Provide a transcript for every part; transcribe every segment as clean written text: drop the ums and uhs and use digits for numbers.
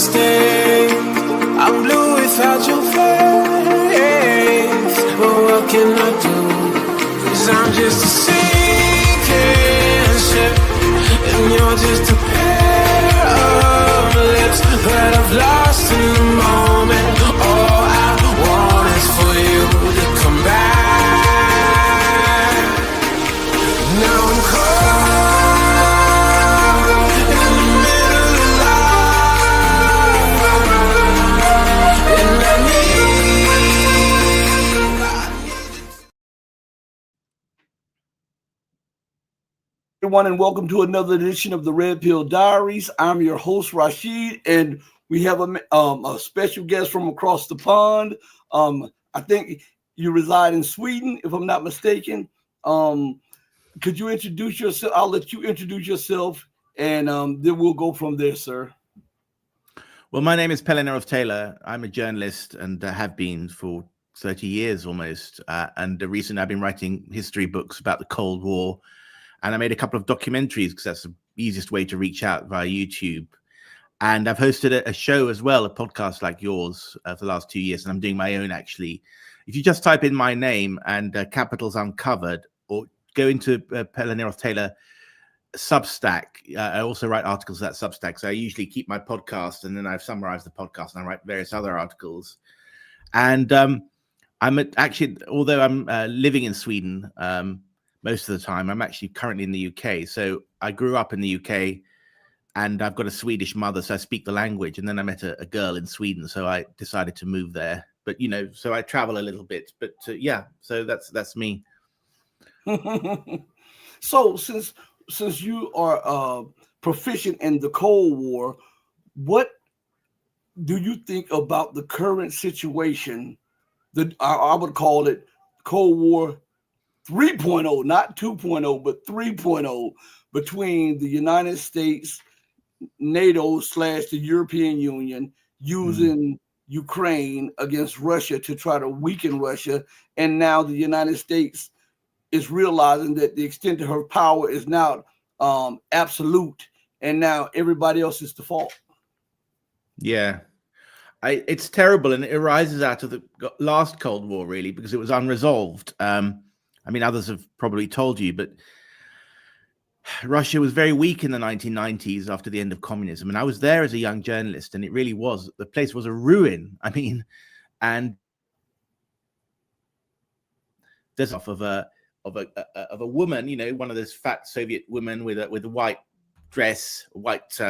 stay. I'm blue without your face. But what can I do? 'Cause I'm just a sinking ship, and you're just a pair of lips that I've lost in the moment. All I want is for you to come back. Now I'm caught in the middle of life, and I need everyone, and welcome to another edition of the Red Pill Diaries. I'm your host, Rashid, and we have a special guest from across the pond. I think you reside in Sweden, if I'm not mistaken. Could you introduce yourself? I'll let you introduce yourself, and then we'll go from there, sir. Well, my name is Pelle N Taylor. I'm a journalist and have been for 30 years almost. And recently I've been writing history books about the Cold War. And I made a couple of documentaries because that's the easiest way to reach out via YouTube. And I've hosted a show as well, a podcast like yours for the last 2 years. And I'm doing my own, actually. If you just type in my name and Capitals Uncovered, or go into Pelle N Taylor Substack. I also write articles at Substack. So I usually keep my podcast and then I've summarized the podcast and I write various other articles. And actually, although I'm living in Sweden most of the time, I'm actually currently in the UK. So I grew up in the UK and I've got a Swedish mother, so I speak the language. And then I met a girl in Sweden, so I decided to move there. But, you know, so I travel a little bit. But yeah, so that's me. So since you are proficient in the Cold War, what do you think about the current situation? I would call it Cold War 3.0, not 2.0, but 3.0, between the United States, NATO / the European Union using Ukraine against Russia to try to weaken Russia. And now the United States is realizing that the extent of her power is now absolute, and now everybody else is the fault. Yeah, it's terrible, and it arises out of the last Cold War, really, because it was unresolved. I mean, others have probably told you, but Russia was very weak in the 1990s after the end of communism. And I was there as a young journalist, and it really was. The place was a ruin. I mean, and there's off of a woman, you know, one of those fat Soviet women with a white dress, white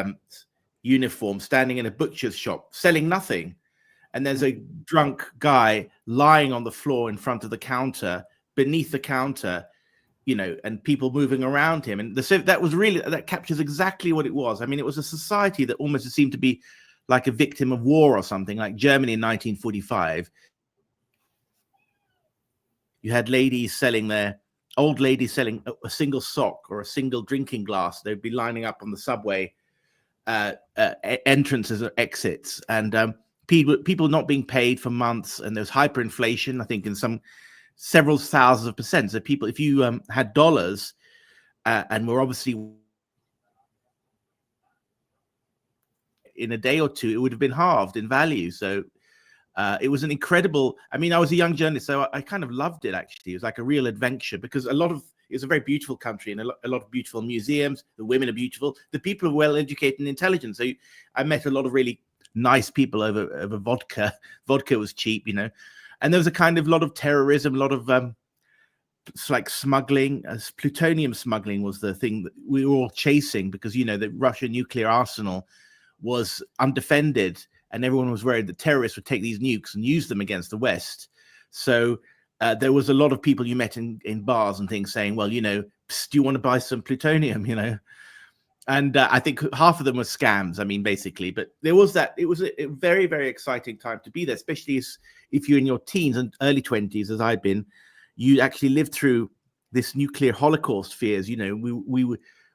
uniform, standing in a butcher's shop selling nothing. And there's a drunk guy lying on the floor in front of the counter, beneath the counter, you know, and people moving around him. And that captures exactly what it was. I mean, it was a society that almost seemed to be like a victim of war or something, like Germany in 1945. You had old ladies selling a single sock or a single drinking glass. They'd be lining up on the subway entrances or exits, and people not being paid for months. And there's hyperinflation, I think, in several thousands of percent. So people, if you had dollars and were obviously in a day or two, it would have been halved in value. So it was an incredible, I mean, I was a young journalist, so I kind of loved it, actually. It was like a real adventure, because it was a very beautiful country, and a lot of beautiful museums. The women are beautiful. The people are well educated and intelligent. So I met a lot of really nice people over vodka. Vodka was cheap, you know. And there was a lot of terrorism, a lot of like smuggling. Plutonium smuggling was the thing that we were all chasing, because, you know, the Russian nuclear arsenal was undefended, and everyone was worried that terrorists would take these nukes and use them against the West. So there was a lot of people you met in bars and things saying, well, you know, do you want to buy some plutonium, you know? And I think half of them were scams, I mean, basically. But there was that. It was a very, very exciting time to be there, especially if you're in your teens and early 20s, as I'd been. You actually lived through this nuclear holocaust fears. You know,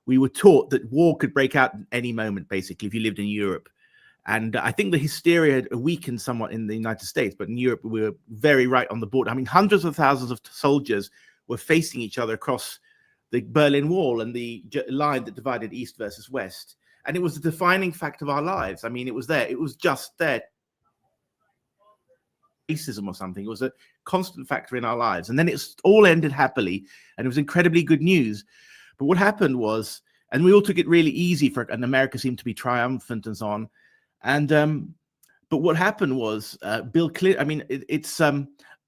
we were taught that war could break out at any moment, basically, if you lived in Europe. And I think the hysteria had weakened somewhat in the United States, but in Europe, we were very right on the border. I mean, hundreds of thousands of soldiers were facing each other across the Berlin Wall and the line that divided East versus West. and it was a defining fact of our lives. I mean, it was there. It was just there. Racism or something. It was a constant factor in our lives. And then it's all ended happily, and it was incredibly good news. But what happened was, and we all took it really easy and America seemed to be triumphant and so on. And but what happened was Bill Clinton. I mean, it's a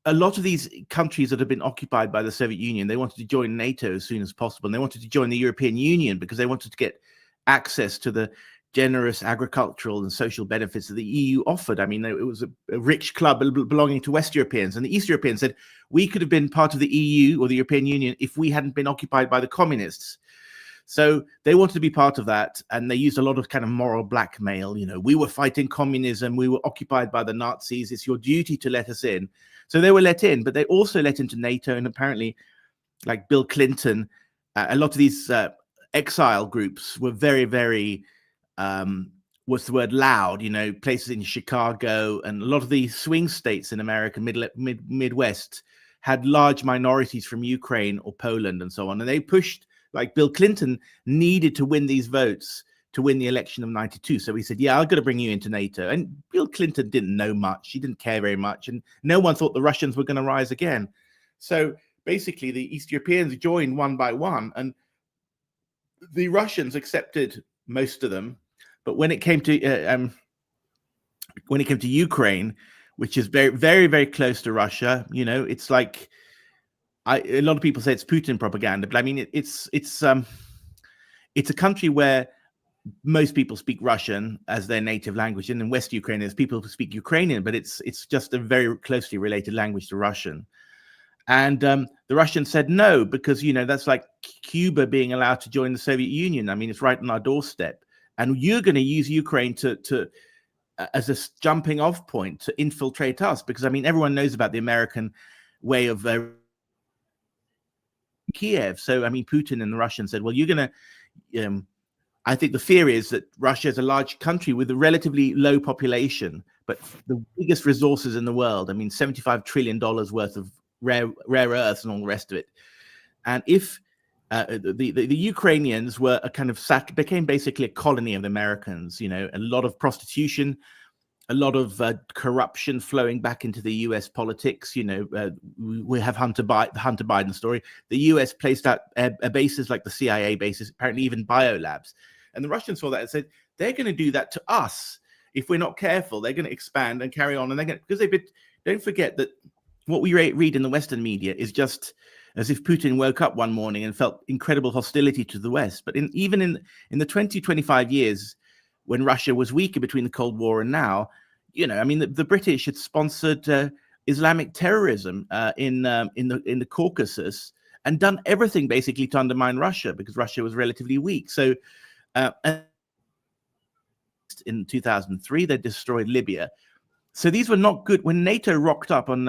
lot of these countries that have been occupied by the Soviet Union, they wanted to join NATO as soon as possible. And they wanted to join the European Union because they wanted to get access to the generous agricultural and social benefits that the EU offered. I mean, it was a rich club belonging to West Europeans, and the East Europeans said we could have been part of the EU or the European Union if we hadn't been occupied by the communists. So they wanted to be part of that, and they used a lot of kind of moral blackmail. You know, we were fighting communism, we were occupied by the Nazis, it's your duty to let us in. So they were let in, but they also let into NATO, and apparently, like Bill Clinton, a lot of these exile groups were very, very what's the word, loud, you know, places in Chicago and a lot of the swing states in America, Midwest, had large minorities from Ukraine or Poland and so on. And they pushed, like Bill Clinton needed to win these votes to win the election of 92. So he said, yeah, I've got to bring you into NATO. And Bill Clinton didn't know much. He didn't care very much. And no one thought the Russians were going to rise again. So basically the East Europeans joined one by one, and the Russians accepted most of them. But when it came to Ukraine, which is very, very, very close to Russia, you know, it's like a lot of people say it's Putin propaganda, but I mean it's a country where most people speak Russian as their native language, and in West Ukraine there's people who speak Ukrainian, but it's just a very closely related language to Russian. And the Russians said no, because, you know, that's like Cuba being allowed to join the Soviet Union. I mean, it's right on our doorstep. And you're going to use Ukraine as a jumping off point to infiltrate us, because, I mean, everyone knows about the American way of Kiev. So, I mean, Putin and the Russians said, well, you're going to, I think the fear is that Russia is a large country with a relatively low population, but the biggest resources in the world. I mean, $75 trillion worth of rare earths and all the rest of it. And if the Ukrainians were a kind of became basically a colony of the Americans, you know, a lot of prostitution, a lot of corruption flowing back into the US politics. You know, we have the Hunter Biden story. The US placed out bases like the CIA bases, apparently even biolabs. And the Russians saw that and said, they're going to do that to us if we're not careful. They're going to expand and carry on. And they're going to, because don't forget that what we read in the Western media is just as if Putin woke up one morning and felt incredible hostility to the West. But even in the 25 years when Russia was weaker between the Cold War and now, you know, I mean, the British had sponsored Islamic terrorism in the Caucasus and done everything basically to undermine Russia, because Russia was relatively weak. So in 2003, they destroyed Libya. So these were not good. When NATO rocked up on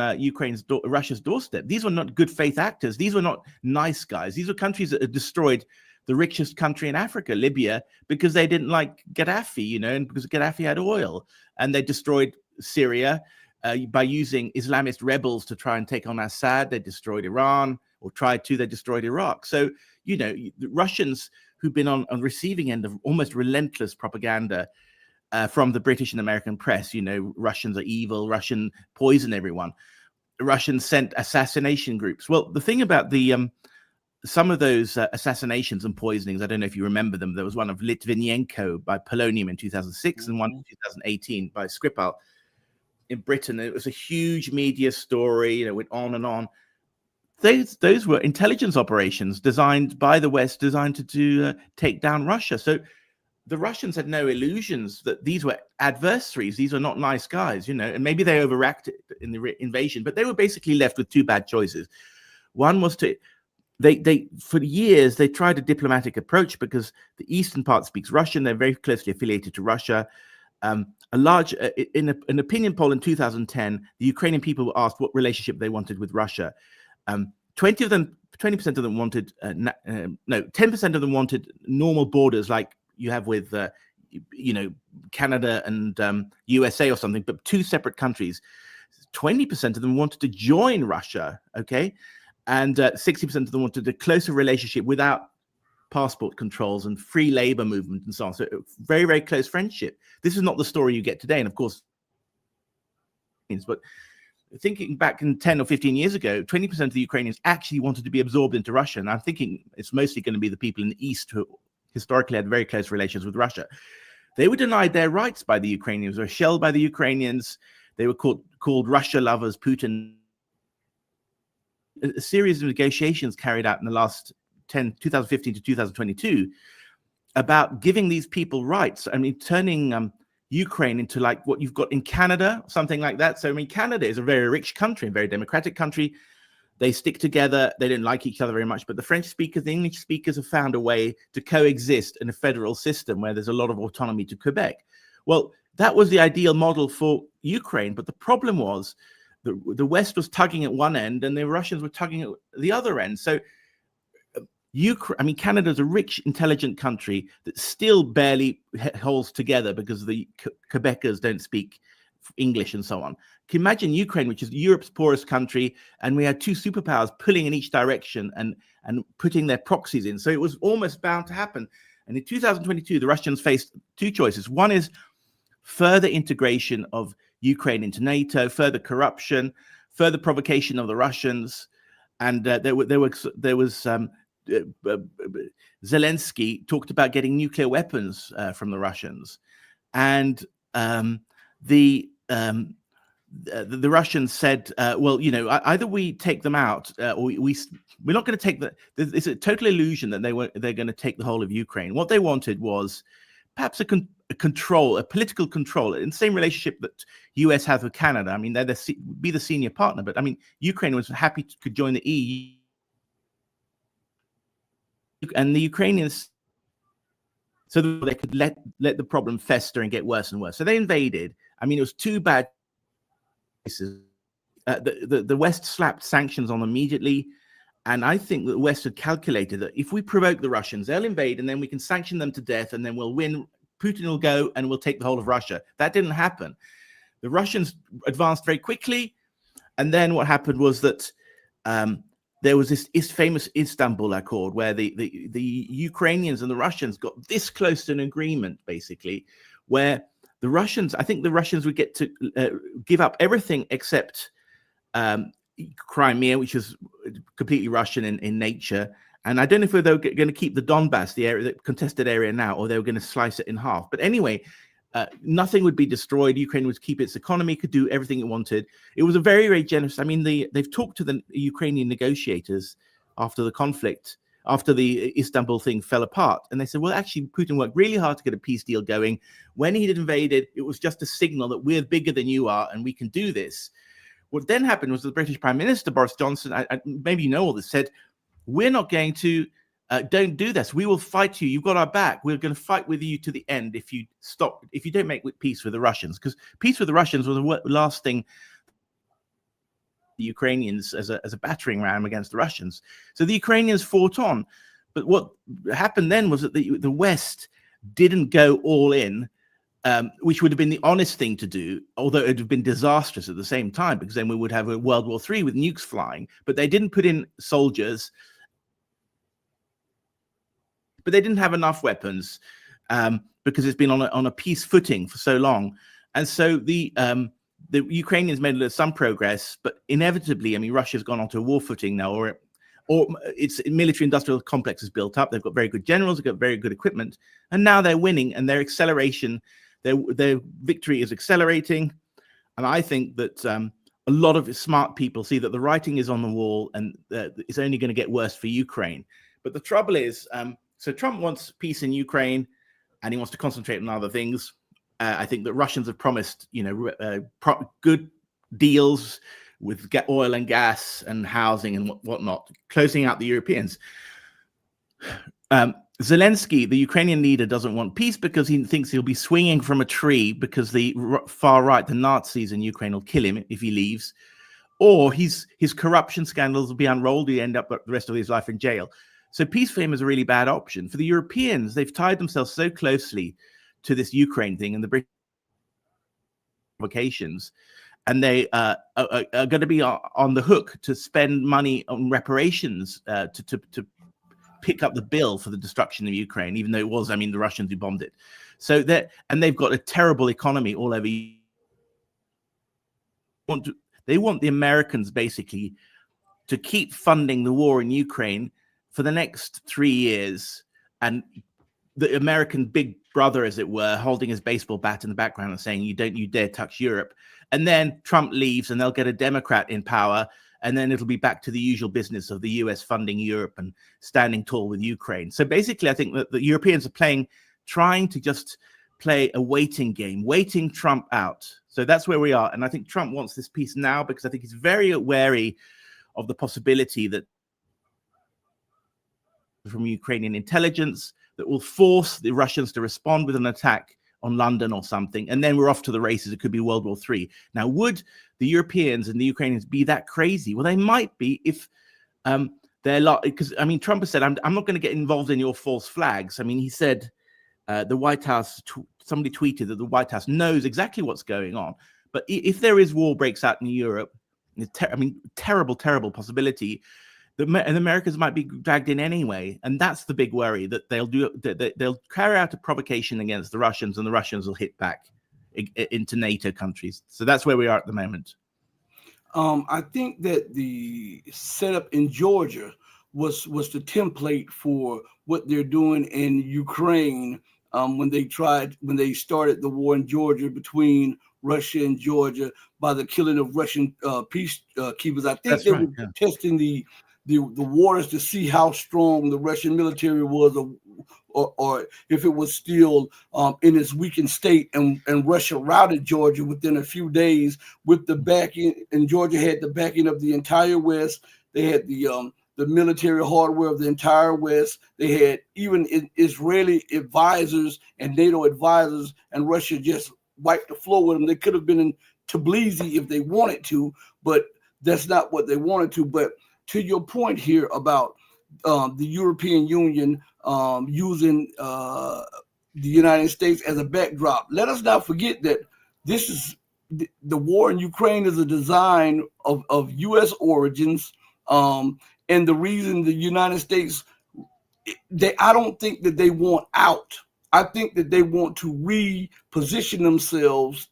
Russia's doorstep, these were not good faith actors. These were not nice guys. These were countries that had destroyed the richest country in Africa, Libya, because they didn't like Gaddafi, you know, and because Gaddafi had oil. And they destroyed Syria by using Islamist rebels to try and take on Assad. They destroyed Iran, or tried to. They destroyed Iraq. So, you know, the Russians who've been on receiving end of almost relentless propaganda from the British and American press, you know, Russians are evil, Russian poison everyone. Russians sent assassination groups. Well, the thing about some of those assassinations and poisonings, I don't know if you remember them. There was one of Litvinenko by polonium in 2006 and one in 2018 by Skripal in Britain. It was a huge media story, you know, went on and on. Those were intelligence operations designed by the West, designed to take down Russia. So the Russians had no illusions that these were adversaries. These were not nice guys, you know, and maybe they overacted in the invasion, but they were basically left with two bad choices. One was they for years, they tried a diplomatic approach because the eastern part speaks Russian. They're very closely affiliated to Russia. In an opinion poll in 2010, the Ukrainian people were asked what relationship they wanted with Russia. 20% of them wanted, 10% of them wanted normal borders like you have with, you know, Canada and USA or something, but two separate countries. 20% of them wanted to join Russia, okay? And 60% of them wanted a closer relationship without passport controls and free labor movement and so on. So very, very close friendship. This is not the story you get today. And of course, but thinking back in 10 or 15 years ago, 20% of the Ukrainians actually wanted to be absorbed into Russia. And I'm thinking it's mostly going to be the people in the East who historically had very close relations with Russia. They were denied their rights by the Ukrainians, were shelled by the Ukrainians. They were called Russia lovers, Putin. A series of negotiations carried out in the last 2015 to 2022 about giving these people rights. I mean, turning Ukraine into like what you've got in Canada, something like that. So, I mean, Canada is a very rich country, a very democratic country. They stick together. They don't like each other very much, but the French speakers, the English speakers have found a way to coexist in a federal system where there's a lot of autonomy to Quebec. Well, that was the ideal model for Ukraine, but the problem was the West was tugging at one end and the Russians were tugging at the other end. So Canada is a rich, intelligent country that still barely holds together because the Quebecers don't speak English and so on. Can you imagine Ukraine, which is Europe's poorest country, and we had two superpowers pulling in each direction and putting their proxies in. So it was almost bound to happen. And in 2022, the Russians faced two choices. One is further integration of Ukraine into NATO, further corruption, further provocation of the Russians, and there was Zelensky talked about getting nuclear weapons from the Russians, and the Russians said, well, you know, either we take them out, or we're not going to take the. It's a total illusion that they're going to take the whole of Ukraine. What they wanted was perhaps a political control, in the same relationship that US has with Canada. I mean, they're be the senior partner, but I mean, Ukraine was happy to join the EU. And the Ukrainians, so that they could let the problem fester and get worse and worse. So they invaded. I mean, it was two bad cases. The West slapped sanctions on them immediately. And I think that the West had calculated that if we provoke the Russians, they'll invade and then we can sanction them to death and then we'll win. Putin will go and we'll take the whole of Russia. That didn't happen. The Russians advanced very quickly. And then what happened was that there was this famous Istanbul Accord where the Ukrainians and the Russians got this close to an agreement, basically, where I think the Russians would get to give up everything except Crimea, which is completely Russian in nature. And I don't know if they were going to keep the Donbass, the contested area now, or they were going to slice it in half. But anyway, nothing would be destroyed. Ukraine would keep its economy, could do everything it wanted. It was a very, very generous. I mean, they've talked to the Ukrainian negotiators after the conflict, after the Istanbul thing fell apart. And they said, well, actually, Putin worked really hard to get a peace deal going. When he had invaded, it was just a signal that we're bigger than you are and we can do this. What then happened was the British Prime Minister, Boris Johnson, maybe you know all this, said, we're not going to, don't do this. We will fight you. You've got our back. We're going to fight with you to the end if you don't make peace with the Russians. Because peace with the Russians was the last thing the Ukrainians as a battering ram against the Russians. So the Ukrainians fought on. But what happened then was that the West didn't go all in, which would have been the honest thing to do, although it would have been disastrous at the same time, because then we would have a World War III with nukes flying. But they didn't put in soldiers. But they didn't have enough weapons because it's been on a peace footing for so long. And so the Ukrainians made some progress, but inevitably, I mean, Russia's gone onto a war footing now, or its military-industrial complex is built up. They've got very good generals, they've got very good equipment, and now they're winning, and their acceleration, their victory is accelerating. And I think that a lot of smart people see that the writing is on the wall, and it's only going to get worse for Ukraine. But the trouble is, so Trump wants peace in Ukraine, and he wants to concentrate on other things. I think that Russians have promised, good deals with oil and gas and housing and whatnot, closing out the Europeans. Zelensky, the Ukrainian leader, doesn't want peace because he thinks he'll be swinging from a tree because the far right, the Nazis in Ukraine, will kill him if he leaves, or his corruption scandals will be unrolled. He'll end up the rest of his life in jail. So peace for him is a really bad option. For the Europeans, they've tied themselves so closely to this Ukraine thing and the British provocations, and they are going to be on the hook to spend money on reparations to pick up the bill for the destruction of Ukraine, even though it was, I mean, the Russians who bombed it. So and they've got a terrible economy all over. They want the Americans basically to keep funding the war in Ukraine for the next 3 years, and the American big brother, as it were, holding his baseball bat in the background and saying, you dare touch Europe. And then Trump leaves and they'll get a Democrat in power. And then it'll be back to the usual business of the US funding Europe and standing tall with Ukraine. So basically, I think that the Europeans are trying to just play a waiting game, waiting Trump out. So that's where we are. And I think Trump wants this peace now because I think he's very wary of the possibility that from Ukrainian intelligence that will force the Russians to respond with an attack on London or something, and then we're off to the races. It could be World War III. Now, would the Europeans and the Ukrainians be that crazy? Well, they might be if they're because I mean, Trump has said, "I'm not going to get involved in your false flags." I mean, he said the White House. Somebody tweeted that the White House knows exactly what's going on, but if there is war breaks out in Europe, I mean, terrible possibility. And the Americans might be dragged in anyway, and that's the big worry that they'll carry out a provocation against the Russians, and the Russians will hit back into NATO countries. So that's where we are at the moment. I think that the setup in Georgia was the template for what they're doing in Ukraine when they started the war in Georgia between Russia and Georgia by the killing of Russian peacekeepers. I think they were testing the waters to see how strong the Russian military was, or if it was still in its weakened state. And Russia routed Georgia within a few days with the backing, and Georgia had the backing of the entire West. They had the military hardware of the entire West. They had even Israeli advisors and NATO advisors, and Russia just wiped the floor with them. They could have been in Tbilisi if they wanted to, but that's not what they wanted to. But to your point here about the European Union using the United States as a backdrop, let us not forget that this is the war in Ukraine is a design of U.S. origins, and the reason the United States, I don't think that they want out. I think that they want to reposition themselves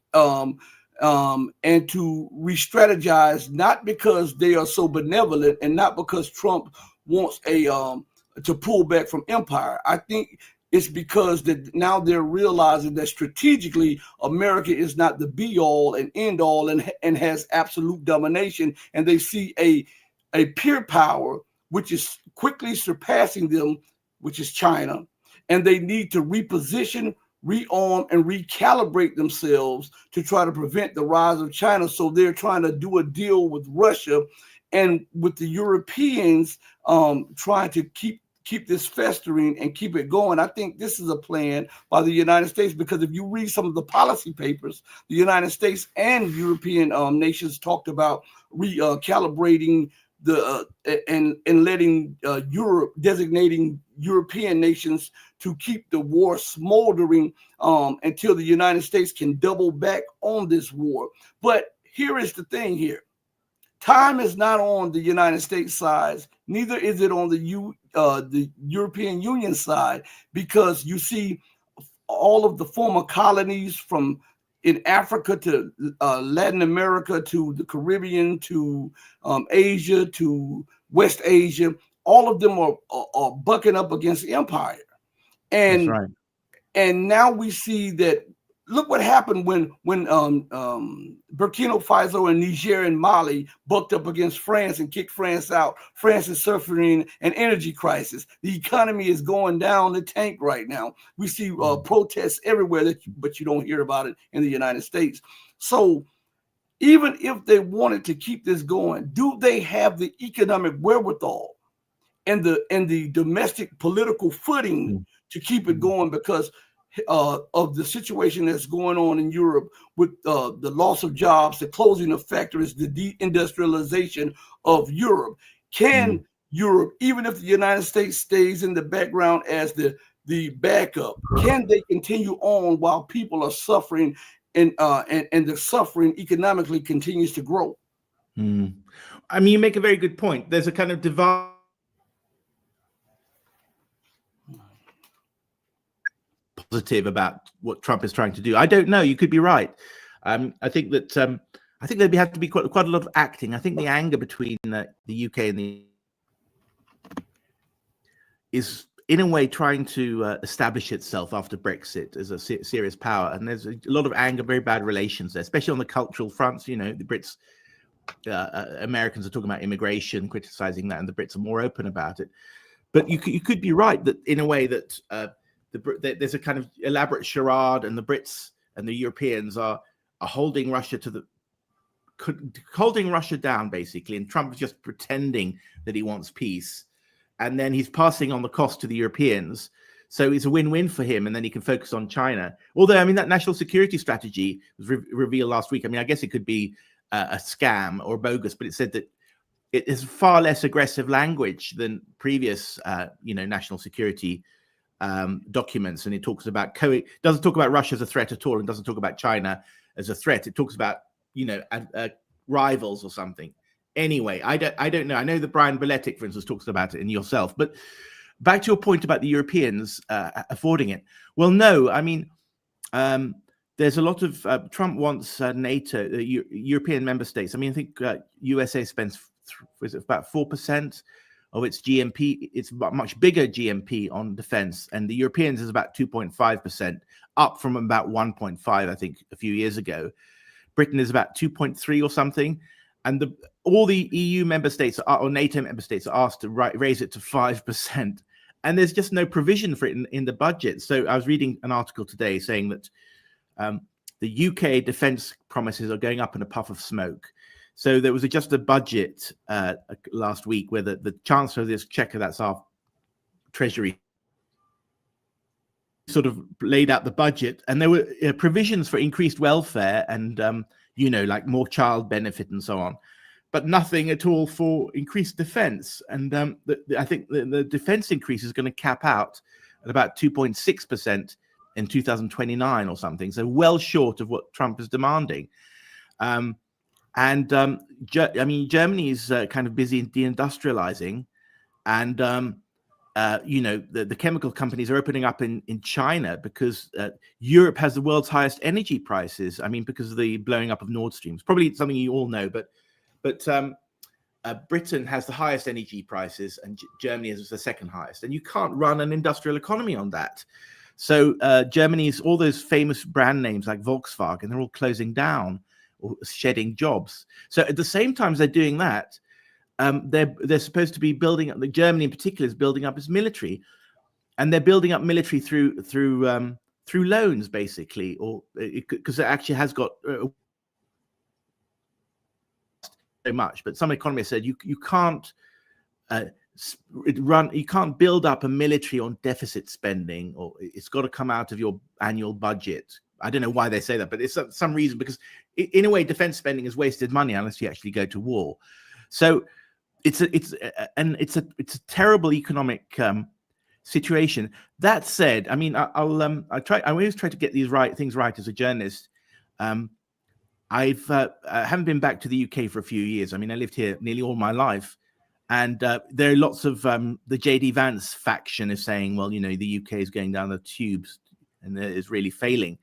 and to re-strategize, not because they are so benevolent and not because Trump wants to pull back from empire. I think it's because that now they're realizing that strategically America is not the be all and end all and has absolute domination, and they see a peer power which is quickly surpassing them, which is China, and they need to reposition, rearm, and recalibrate themselves to try to prevent the rise of China. So they're trying to do a deal with Russia and with the Europeans, trying to keep this festering and keep it going. I think this is a plan by the United States, because if you read some of the policy papers, the United States and European nations talked about recalibrating and letting Europe, designating European nations to keep the war smoldering until the United States can double back on this war. But here is the thing here. Time is not on the United States side, neither is it on the European Union side, because you see all of the former colonies from in Africa to Latin America to the Caribbean to Asia to West Asia, all of them are bucking up against empire. And that's right. And now we see that. Look what happened when Burkina Faso and Niger and Mali bucked up against France and kicked France out. France is suffering an energy crisis. The economy is going down the tank right now. We see protests everywhere, but you don't hear about it in the United States. So even if they wanted to keep this going, do they have the economic wherewithal and the domestic political footing to keep it going? Because of the situation that's going on in Europe with the loss of jobs, the closing of factories, the deindustrialization of Europe. Can Europe, even if the United States stays in the background as the backup, can they continue on while people are suffering and the suffering economically continues to grow? I mean, you make a very good point. There's a kind of divide positive about what Trump is trying to do. I don't know. You could be right. I think that I think there'd have to be quite a lot of acting. I think the anger between the UK and the is in a way trying to establish itself after Brexit as a serious power, and there's a lot of anger, very bad relations there, especially on the cultural fronts. You know, the Brits, Americans are talking about immigration, criticizing that, and the Brits are more open about it. But you could be right that in a way that there's a kind of elaborate charade, and the Brits and the Europeans are holding Russia down basically, and Trump is just pretending that he wants peace, and then he's passing on the cost to the Europeans. So it's a win-win for him, and then he can focus on China. Although, I mean, that national security strategy was revealed last week. I mean, I guess it could be a scam or bogus, but it said that it is far less aggressive language than previous, national security documents. And it talks about doesn't talk about Russia as a threat at all, and doesn't talk about China as a threat. It talks about rivals or something. Anyway, I don't know. I know that Brian Beletic, for instance, talks about it, and yourself. But back to your point about the Europeans affording it. Well, no, I mean, there's a lot of Trump wants NATO, European member states. I mean, I think USA spends about 4% of its GMP. It's a much bigger GMP on defense, and the Europeans is about 2.5%, up from about 1.5, I think, a few years ago. Britain is about 2.3 or something, and all the EU member states or NATO member states are asked to raise it to 5%, and there's just no provision for it in the budget. So I was reading an article today saying that the UK defence promises are going up in a puff of smoke. So there was just a budget last week where the Chancellor of the Exchequer, that's our Treasury, sort of laid out the budget, and there were provisions for increased welfare and like more child benefit and so on, but nothing at all for increased defense. And I think the defense increase is going to cap out at about 2.6% in 2029 or something, so well short of what Trump is demanding. I mean, Germany is kind of busy deindustrializing, and the chemical companies are opening up in China because Europe has the world's highest energy prices. I mean, because of the blowing up of Nord Stream. It's probably something you all know, but Britain has the highest energy prices, and Germany is the second highest. And you can't run an industrial economy on that. So Germany's, all those famous brand names like Volkswagen, they're all closing down or shedding jobs. So at the same time as they're doing that, they're supposed to be building up. Germany in particular is building up its military, and they're building up military through loans, basically, or because it actually has got so much. But some economists said you can't you can't build up a military on deficit spending, or it's got to come out of your annual budget. I don't know why they say that, but it's some reason, because in a way, defense spending is wasted money unless you actually go to war. So it's a terrible economic situation. That said, I mean, I always try to get these things right as a journalist. I haven't been back to the UK for a few years. I mean, I lived here nearly all my life, and there are lots of the JD Vance faction is saying, well, the UK is going down the tubes and it's really failing.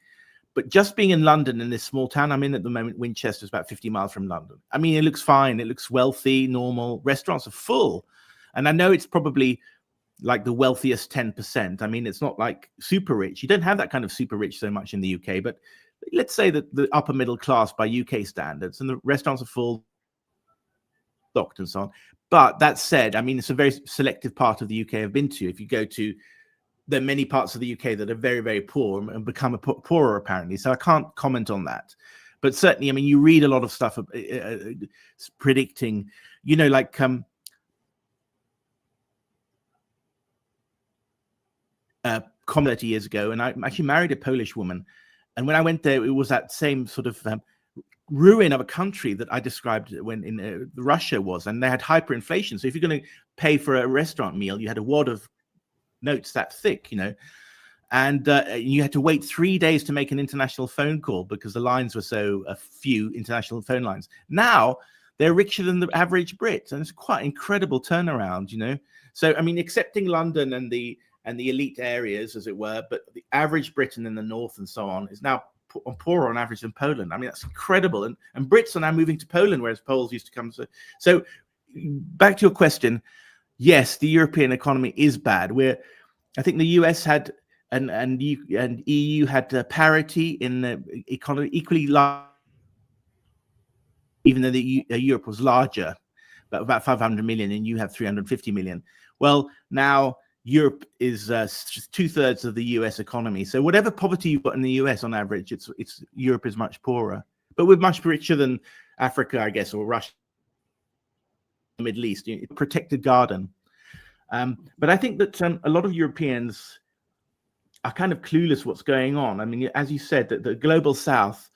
But just being in London, in this small town I'm in at the moment, Winchester is about 50 miles from London. I mean, it looks fine. It looks wealthy, normal. Restaurants are full. And I know it's probably like the wealthiest 10%. I mean, it's not like super rich. You don't have that kind of super rich so much in the UK. But let's say that the upper middle class by UK standards, and the restaurants are full, stocked and so on. But that said, I mean, it's a very selective part of the UK I've been to. If you go to, there are many parts of the UK that are very, very poor and become poorer, apparently. So I can't comment on that. But certainly, I mean, you read a lot of stuff predicting, like comment 30 years ago. And I actually married a Polish woman. And when I went there, it was that same sort of ruin of a country that I described when in Russia was. And they had hyperinflation. So if you're going to pay for a restaurant meal, you had a wad of notes that thick, and you had to wait 3 days to make an international phone call because the lines were so few, international phone lines. Now they're richer than the average Brit, and it's quite incredible turnaround, So I mean, accepting London and the and the elite areas, as it were, but the average Briton in the north and so on is now poorer on average than Poland. I mean, that's incredible. And Brits are now moving to Poland, whereas Poles used to come. So back to your question, yes, the European economy is bad. I think the US had and EU had parity in the economy, equally large, even though Europe was larger, but about 500 million, and you have 350 million. Well, now Europe is 2/3 of the US economy. So whatever poverty you've got in the US on average, it's Europe is much poorer, but we're much richer than Africa, I guess, or Russia, the Middle East, protected garden. But I think that a lot of Europeans are kind of clueless what's going on. I mean, as you said, that the global South,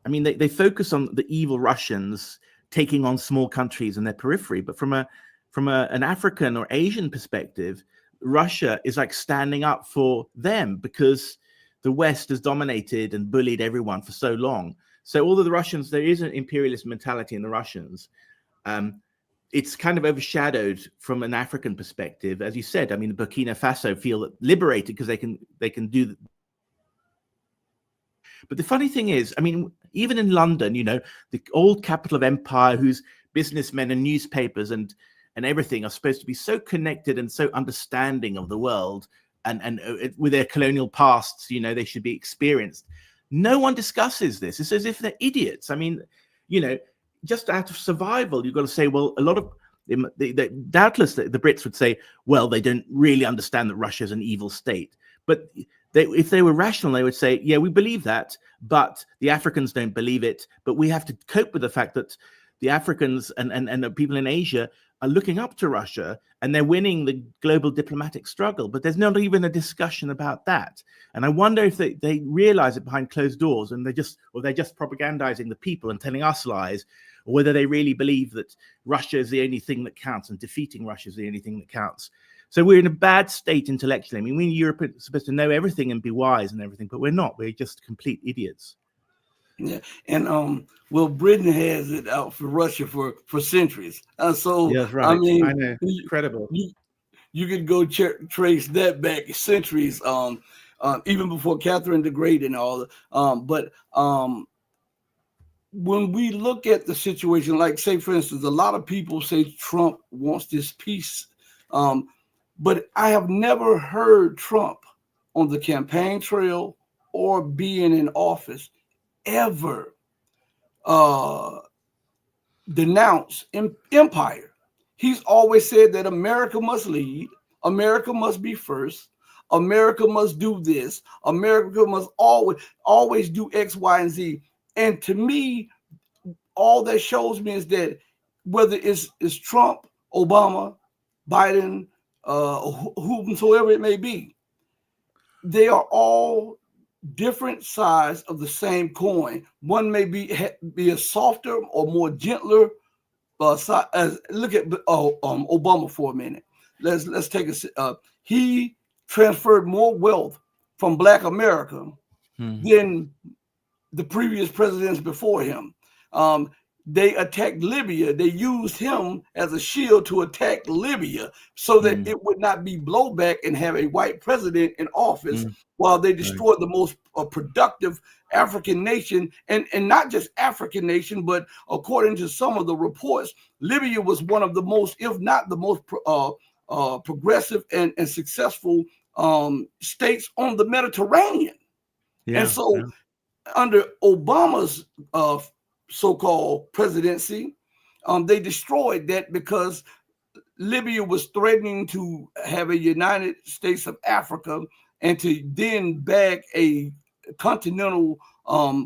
I mean, they focus on the evil Russians taking on small countries in their periphery, but from an African or Asian perspective, Russia is like standing up for them because the West has dominated and bullied everyone for so long. So although the Russians, there is an imperialist mentality in the Russians, it's kind of overshadowed from an African perspective. As you said, I mean, Burkina Faso feel liberated because they can do. But the funny thing is, I mean, even in London, the old capital of empire, whose businessmen and newspapers and everything are supposed to be so connected and so understanding of the world, and with their colonial pasts, they should be experienced. No one discusses this. It's as if they're idiots. I mean, just out of survival, you've got to say, well, a lot of doubtless the Brits would say, well, they don't really understand that Russia is an evil state. But if they were rational, they would say, yeah, we believe that, but the Africans don't believe it. But we have to cope with the fact that the Africans and the people in Asia are looking up to Russia, and they're winning the global diplomatic struggle. But there's not even a discussion about that. And I wonder if they realize it behind closed doors, and they're just propagandizing the people and telling us lies, or whether they really believe that Russia is the only thing that counts and defeating Russia is the only thing that counts. So we're in a bad state intellectually. I mean, we in Europe are supposed to know everything and be wise and everything, but we're not. We're just complete idiots. Yeah, and well, Britain has it out for Russia for centuries. So yeah, right. I mean, I know. Incredible. You could go trace that back centuries, even before Catherine the Great and all. But when we look at the situation, like say, for instance, a lot of people say Trump wants this peace, but I have never heard Trump on the campaign trail or being in office ever denounce empire. He's always said that America must lead, America must be first, America must do this, America must always do X, Y, and Z. And to me, all that shows me is that whether it's Trump, Obama, Biden, whomsoever it may be, they are all different sides of the same coin. One may be a softer or more gentler side. Look at Obama for a minute. Let's take he transferred more wealth from Black America than the previous presidents before him. They attacked Libya. They used him as a shield to attack Libya so that it would not be blowback and have a white president in office while they destroyed the most productive African nation, and not just African nation, but according to some of the reports, Libya was one of the most, if not the most progressive and successful states on the Mediterranean. And so under Obama's so-called presidency, they destroyed that because Libya was threatening to have a United States of Africa and to then bag a continental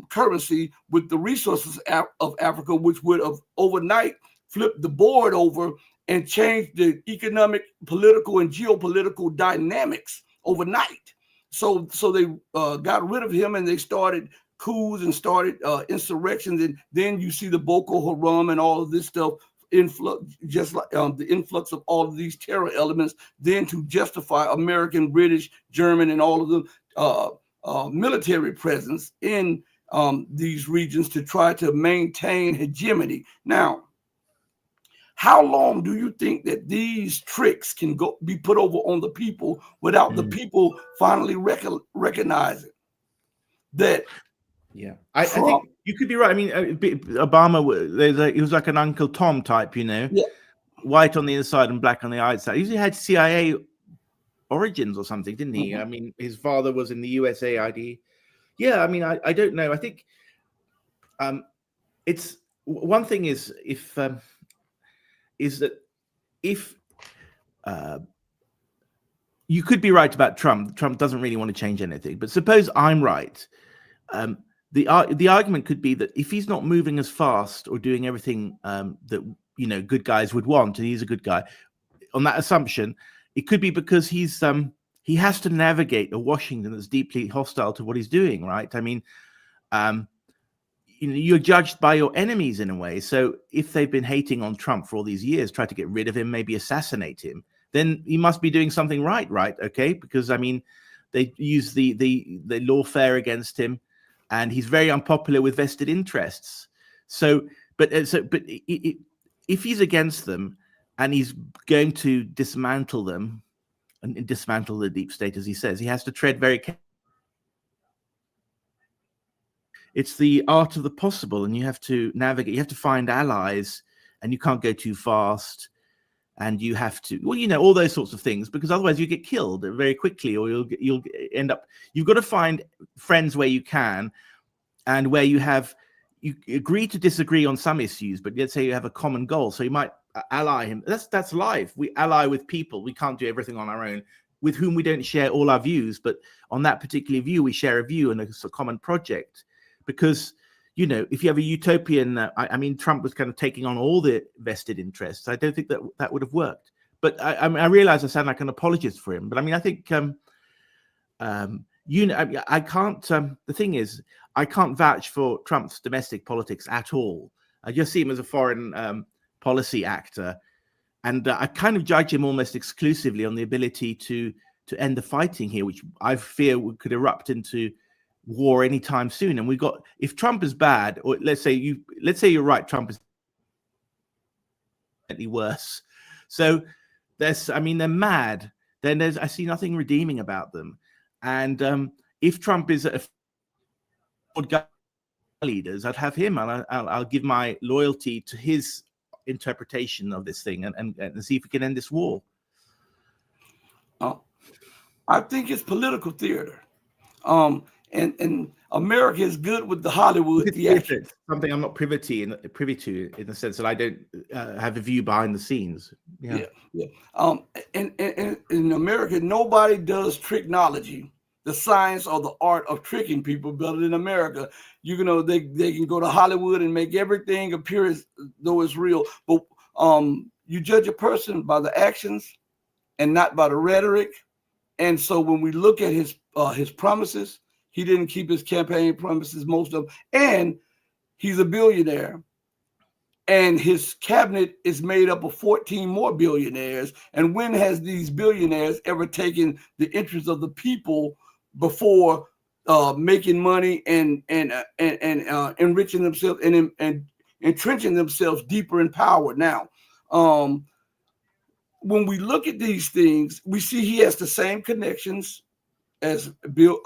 currency with the resources of Africa, which would have overnight flipped the board over and changed the economic, political, and geopolitical dynamics overnight. So they got rid of him, and they started coups and started insurrections, and then you see the Boko Haram and all of this stuff influx, just like the influx of all of these terror elements, then to justify American, British, German, and all of the military presence in these regions to try to maintain hegemony. Now, How long do you think that these tricks can be put over on the people without the people finally recognizing that? Yeah, I think you could be right. I mean, Obama, he was like an Uncle Tom type, you know, Yeah. white on the inside and black on the outside. He usually had CIA origins or something, didn't he? Mm-hmm. I mean, his father was in the USAID. Yeah, I mean, I don't know. I think it's one thing is that if you could be right about Trump. Trump doesn't really want to change anything. But suppose I'm right. The argument could be that if he's not moving as fast or doing everything that good guys would want, and he's a good guy, on that assumption, it could be because he has to navigate a Washington that's deeply hostile to what he's doing, right? I mean, you're judged by your enemies in a way. So if they've been hating on Trump for all these years, try to get rid of him, maybe assassinate him, then he must be doing something right? Okay, because I mean, they use the lawfare against him, and he's very unpopular with vested interests. But if he's against them and he's going to dismantle them and dismantle the deep state, as he says, he has to tread very carefully. It's the art of the possible, and you have to navigate. You have to find allies, and you can't go too fast. And you have to, all those sorts of things, because otherwise you get killed very quickly, or you'll end up. You've got to find friends where you can, and where you agree to disagree on some issues, but let's say you have a common goal. So you might ally him. That's life. We ally with people. We can't do everything on our own, with whom we don't share all our views, but on that particular view, we share a view and a common project. Because if you have a utopian, I mean, Trump was kind of taking on all the vested interests. I don't think that would have worked. But I realize I sound like an apologist for him. But I mean, I think, I can't. The thing is, I can't vouch for Trump's domestic politics at all. I just see him as a foreign policy actor, and I kind of judge him almost exclusively on the ability to end the fighting here, which I fear could erupt into war anytime soon. And if Trump is bad, or let's say you're right, Trump is slightly worse. So they're mad. Then I see nothing redeeming about them. And if Trump is a leaders, I'd have him, and I'll give my loyalty to his interpretation of this thing, and see if we can end this war. I think it's political theater. And America is good with the Hollywood theatrics. Something I'm not privy to in the sense that I don't have a view behind the scenes. Yeah. And in America, nobody does tricknology, the science or the art of tricking people, better than America. They can go to Hollywood and make everything appear as though it's real. But you judge a person by the actions and not by the rhetoric. And so when we look at his promises, he didn't keep his campaign promises, most of them. And he's a billionaire. And his cabinet is made up of 14 more billionaires. And when has these billionaires ever taken the interests of the people before making money and enriching themselves and entrenching themselves deeper in power? Now, when we look at these things, we see he has the same connections as Bill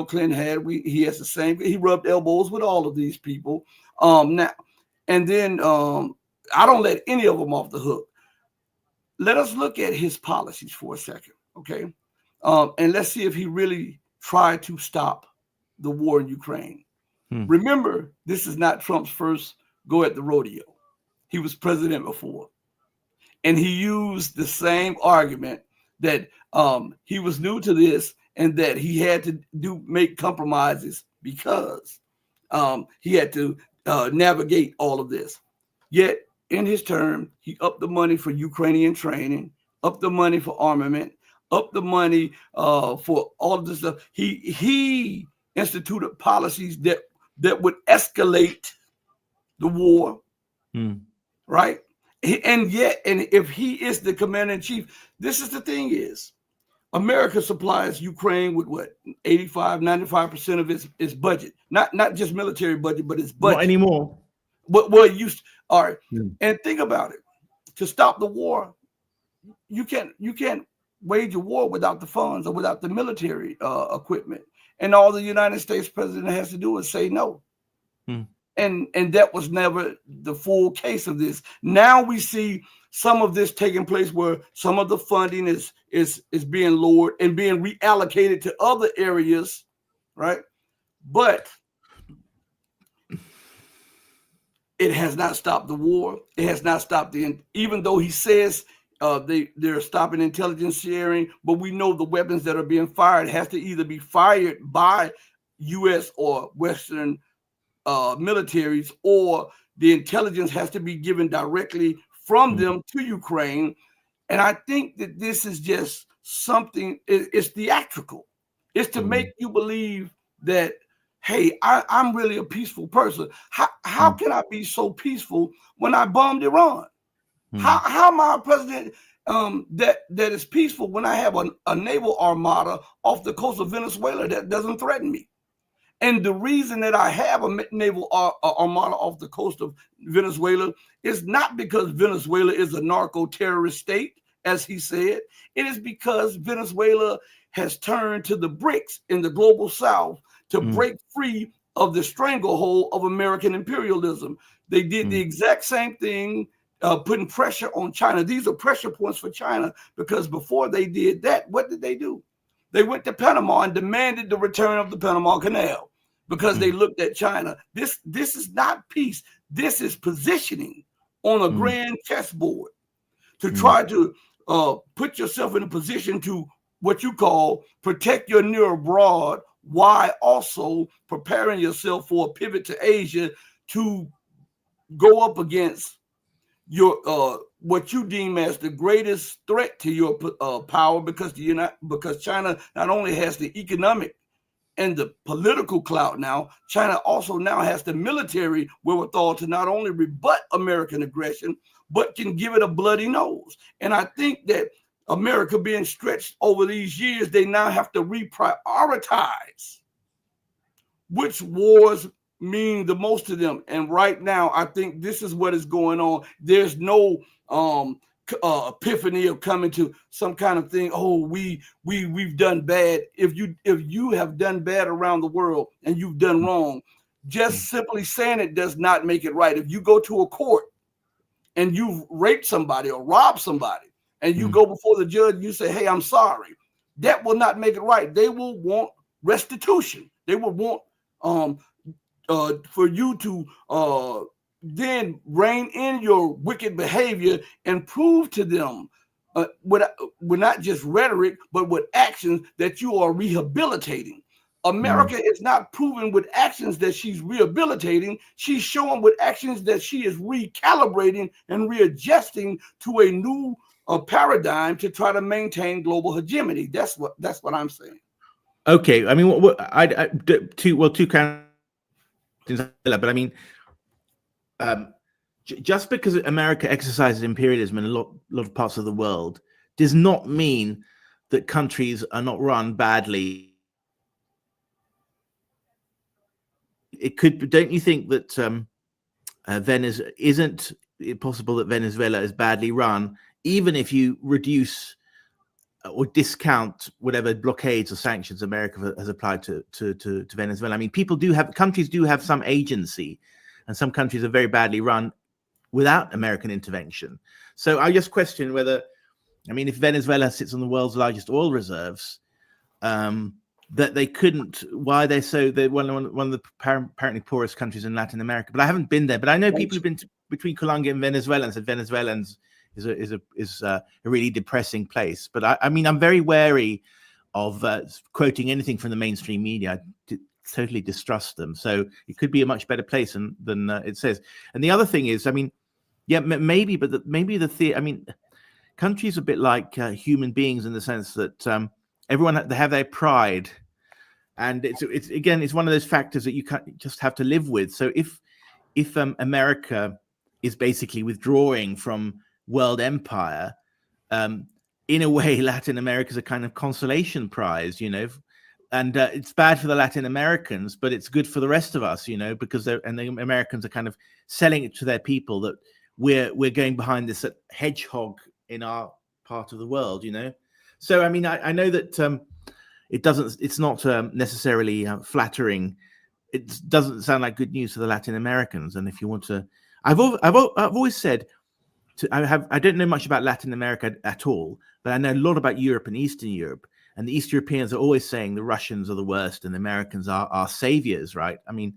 Clinton had. He has the same. He rubbed elbows with all of these people. Now, and then I don't let any of them off the hook. Let us look at his policies for a second, okay? And let's see if he really tried to stop the war in Ukraine. Remember, this is not Trump's first go at the rodeo. He was president before, and he used the same argument that he was new to this, and that he had to make compromises because he had to navigate all of this. Yet in his term, he upped the money for Ukrainian training, upped the money for armament, upped the money for all of this stuff. He instituted policies that would escalate the war, right? And if he is the commander in chief, this is the thing is, America supplies Ukraine with what, 85-95% of its budget, not just military budget, but its budget. Not anymore. What it used to. All right. And think about it. to stop the war, you can't wage a war without the funds or without the military equipment. And all the United States president has to do is say no. And that was never the full case of this. Now we see some of this taking place where some of the funding is being lowered and being reallocated to other areas, right? But it has not stopped the war. It has not stopped even though he says they're stopping intelligence sharing, but we know the weapons that are being fired has to either be fired by U.S. or Western militaries, or the intelligence has to be given directly from them to Ukraine. And I think that this is just something, it's theatrical. It's to make you believe that, hey, I'm really a peaceful person. How can I be so peaceful when I bombed Iran? How am I a president that is peaceful when I have a naval armada off the coast of Venezuela that doesn't threaten me? And the reason that I have a naval armada off the coast of Venezuela is not because Venezuela is a narco-terrorist state, as he said. It is because Venezuela has turned to the BRICS in the global south to break free of the stranglehold of American imperialism. They did the exact same thing, putting pressure on China. These are pressure points for China, because before they did that, what did they do? They went to Panama and demanded the return of the Panama Canal because they looked at China. This is not peace. This is positioning on a grand chessboard to try to put yourself in a position to what you call protect your near abroad, while also preparing yourself for a pivot to Asia to go up against your what you deem as the greatest threat to your power, because China not only has the economic and the political clout now, China also now has the military wherewithal to not only rebut American aggression, but can give it a bloody nose. And I think that America being stretched over these years, they now have to reprioritize which wars mean the most to them. And right now, I think this is what is going on. There's no epiphany of coming to some kind of thing. Oh, we've done bad. If you have done bad around the world and you've done wrong, just simply saying it does not make it right. If you go to a court and you've raped somebody or robbed somebody, and you go before the judge and you say, hey, I'm sorry, that will not make it right. They will want restitution. They will want for you to then rein in your wicked behavior and prove to them with not just rhetoric, but with actions that you are rehabilitating. America is not proving with actions that she's rehabilitating. She's showing with actions that she is recalibrating and readjusting to a new paradigm to try to maintain global hegemony. That's what I'm saying. Okay, I mean, two kind of things, but I mean, just because America exercises imperialism in a lot of parts of the world does not mean that countries are not run badly. It could. Don't you think that isn't it possible that Venezuela is badly run, even if you reduce or discount whatever blockades or sanctions America has applied to Venezuela? I mean, countries do have some agency, and some countries are very badly run without American intervention. So I just question whether, I mean, if Venezuela sits on the world's largest oil reserves, that they couldn't, why they're one of the apparently poorest countries in Latin America. But I haven't been there. But I know people who've been between Colombia and Venezuela and said Venezuelans is a really depressing place. But I mean, I'm very wary of quoting anything from the mainstream media. I totally distrust them. So it could be a much better place than it says. And the other thing is, I mean, yeah, maybe, but I mean, countries are a bit like human beings in the sense that they have their pride, and it's one of those factors that you just have to live with. So if America is basically withdrawing from world empire, in a way, Latin America is a kind of consolation prize, you know, and it's bad for the Latin Americans, but it's good for the rest of us, you know, because the Americans are kind of selling it to their people that we're going behind this hedgehog in our part of the world, you know. So I mean, I know that it's not necessarily flattering. It doesn't sound like good news for the Latin Americans. And if you want to, I've always said, I don't know much about Latin America at all, but I know a lot about Europe and Eastern Europe. And the East Europeans are always saying the Russians are the worst and the Americans are saviors, right? I mean,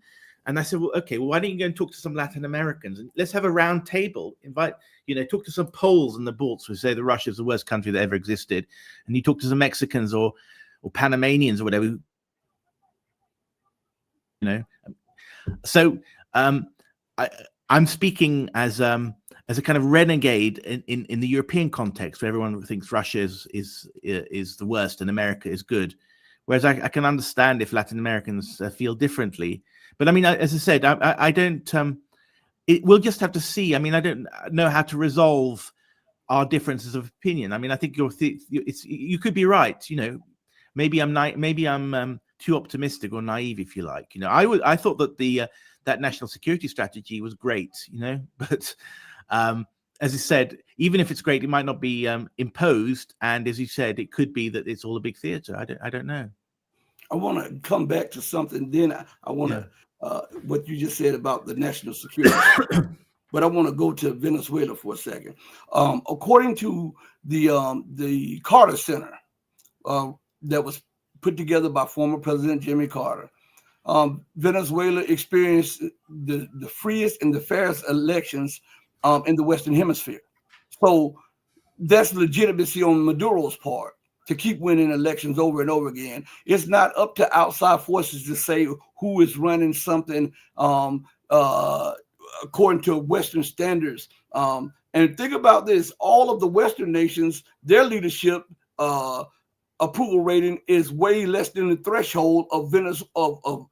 and I said, well, okay, well, why don't you go and talk to some Latin Americans and let's have a round table, talk to some Poles and the Balts who say the Russia is the worst country that ever existed. And you talk to some Mexicans or Panamanians or whatever, you know. So I'm speaking as a kind of renegade in the European context, where everyone thinks Russia is the worst and America is good. Whereas I can understand if Latin Americans feel differently. But I mean, as I said, I don't. We'll just have to see. I mean, I don't know how to resolve our differences of opinion. I mean, I think you could be right. You know, maybe I'm too optimistic or naive, if you like. You know, I thought that that national security strategy was great. You know, but as I said, even if it's great, it might not be imposed. And as you said, it could be that it's all a big theater. I don't know. I want to come back to something. Then I want to what you just said about the national security. But I want to go to Venezuela for a second. According to the Carter Center that was put together by former President Jimmy Carter, Venezuela experienced the freest and the fairest elections in the Western Hemisphere. So that's legitimacy on Maduro's part to keep winning elections over and over again. It's not up to outside forces to say who is running something according to Western standards. And think about this, all of the Western nations, their leadership approval rating is way less than the threshold of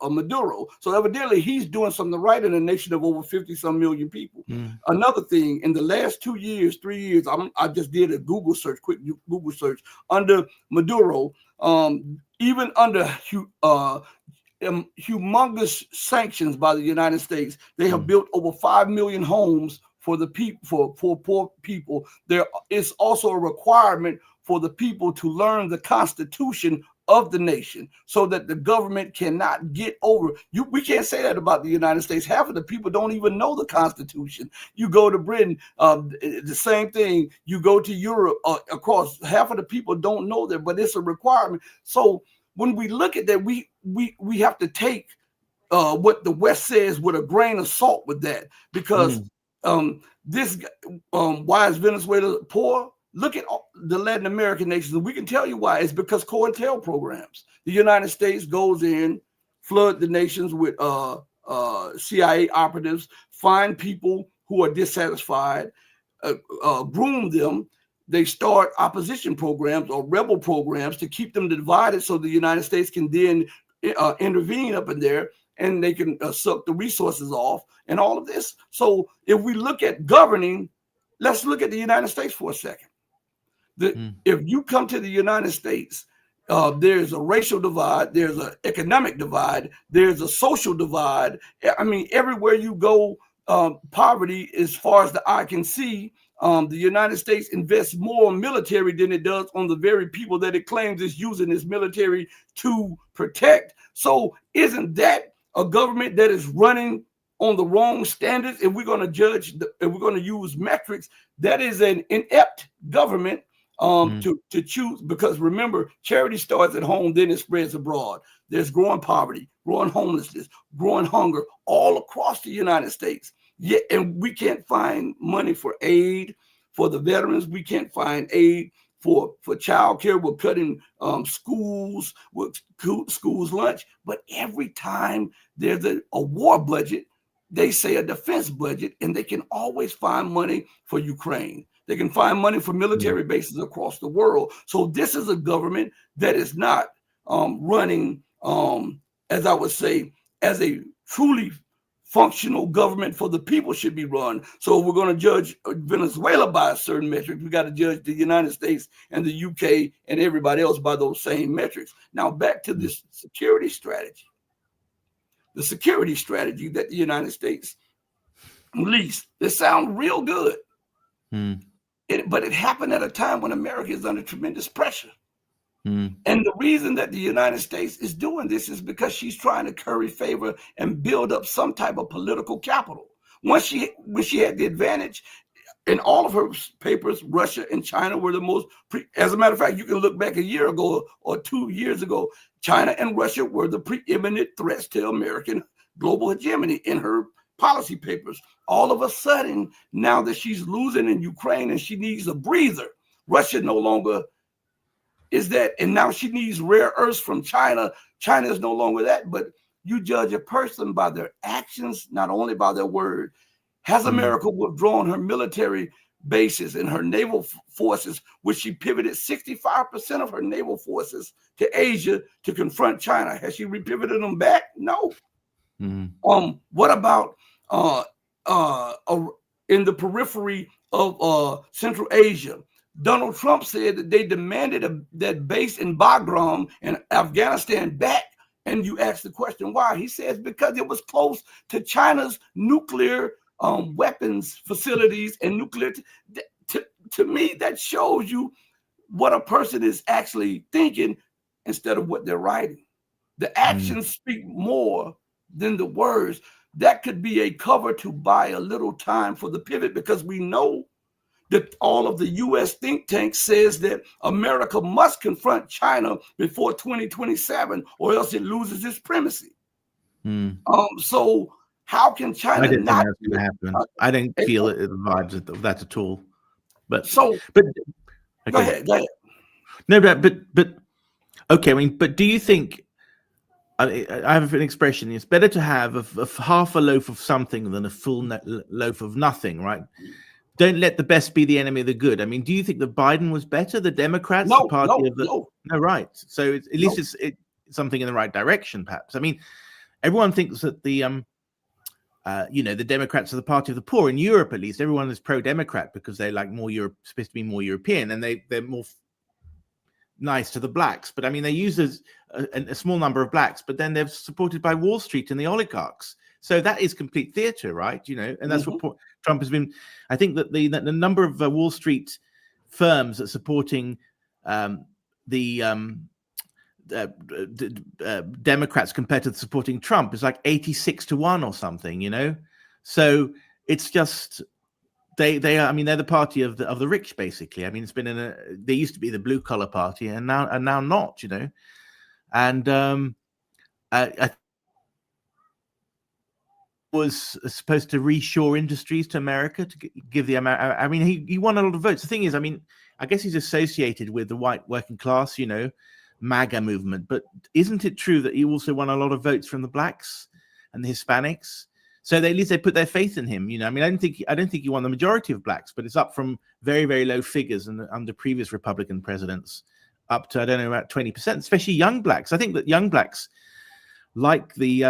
Maduro. So evidently he's doing something right in a nation of over 50-some million people. Another thing, in the last 2 years, 3 years, I just did a quick Google search under Maduro, even under humongous sanctions by the United States, they have built over 5 million homes for the people, for poor people. There is also a requirement for the people to learn the Constitution of the nation so that the government cannot get over. We can't say that about the United States. Half of the people don't even know the Constitution. You go to Britain, the same thing. You go to Europe, across, half of the people don't know that, but it's a requirement. So when we look at that, we have to take what the West says with a grain of salt with that, because why is Venezuela poor? Look at the Latin American nations, and we can tell you why. It's because COINTEL programs. The United States goes in, flood the nations with CIA operatives, find people who are dissatisfied, groom them. They start opposition programs or rebel programs to keep them divided so the United States can then intervene up in there, and they can suck the resources off and all of this. So if we look at governing, let's look at the United States for a second. If you come to the United States, there's a racial divide, there's an economic divide, there's a social divide. I mean, everywhere you go, poverty, as far as the eye can see. The United States invests more on military than it does on the very people that it claims is using its military to protect. So isn't that a government that is running on the wrong standards? If we're going to judge, if we're going to use metrics, that is an inept government to choose, because remember, charity starts at home, then it spreads abroad. There's growing poverty, growing homelessness, growing hunger all across the United States. Yeah, and we can't find money for aid for the veterans. We can't find aid for child care. We're cutting schools lunch. But every time there's a war budget, they say a defense budget, and they can always find money for Ukraine. They can find money for military bases across the world. So this is a government that is not running, as I would say, as a truly functional government for the people should be run. So if we're going to judge Venezuela by a certain metric, we got to judge the United States and the UK and everybody else by those same metrics. Now back to this security strategy. The security strategy that the United States least. It sounds real good. Mm. But it happened at a time when America is under tremendous pressure. Mm. And the reason that the United States is doing this is because she's trying to curry favor and build up some type of political capital. When she had the advantage, in all of her papers, Russia and China were the most, as a matter of fact, you can look back a year ago or 2 years ago, China and Russia were the preeminent threats to American global hegemony in her policy papers. All of a sudden, now that she's losing in Ukraine and she needs a breather, Russia no longer is that, and now she needs rare earths from China. China is no longer that, but you judge a person by their actions, not only by their word. Has America withdrawn her military bases and her naval forces, which she pivoted 65% of her naval forces to Asia to confront China? Has she repivoted them back? No. What about in the periphery of Central Asia? Donald Trump said that they demanded that base in Bagram in Afghanistan back. And you ask the question, why? He says because it was close to China's nuclear weapons facilities and nuclear. To me, that shows you what a person is actually thinking instead of what they're writing. The actions speak more than the words. That could be a cover to buy a little time for the pivot, because we know that all of the U.S. think tanks says that America must confront China before 2027, or else it loses its primacy. So how can China I don't not? think that's going to happen. I don't feel the vibes of that at all. But so, okay. Go ahead. No, but okay. I mean, but do you think? I have an expression. It's better to have a half a loaf of something than a full loaf of nothing, right? Don't let the best be the enemy of the good. I mean, do you think that Biden was better? The Democrats, the party of the no, right? So at least it's something in the right direction, perhaps. I mean, everyone thinks that the the Democrats are the party of the poor in Europe. At least everyone is pro-Democrat because they like more Europe, supposed to be more European, and they're more nice to the blacks. But I mean, they use a small number of blacks, but then they're supported by Wall Street and the oligarchs. So that is complete theater, right? And that's what Trump has been. I think that the number of Wall Street firms that are supporting Democrats compared to supporting Trump is like 86-1 or something. So it's just they are. I mean, they're the party of the rich, basically. I mean, it's been they used to be the blue collar party, and now not. And I was supposed to reshore industries to America to give the I mean, he won a lot of votes. The thing is, I mean, I guess he's associated with the white working class, MAGA movement. But isn't it true that he also won a lot of votes from the blacks and the Hispanics? So at least they put their faith in him. I mean, I don't think he won the majority of blacks, but it's up from very, very low figures under previous Republican presidents up to, I don't know, about 20%, especially young blacks. I think that young blacks like the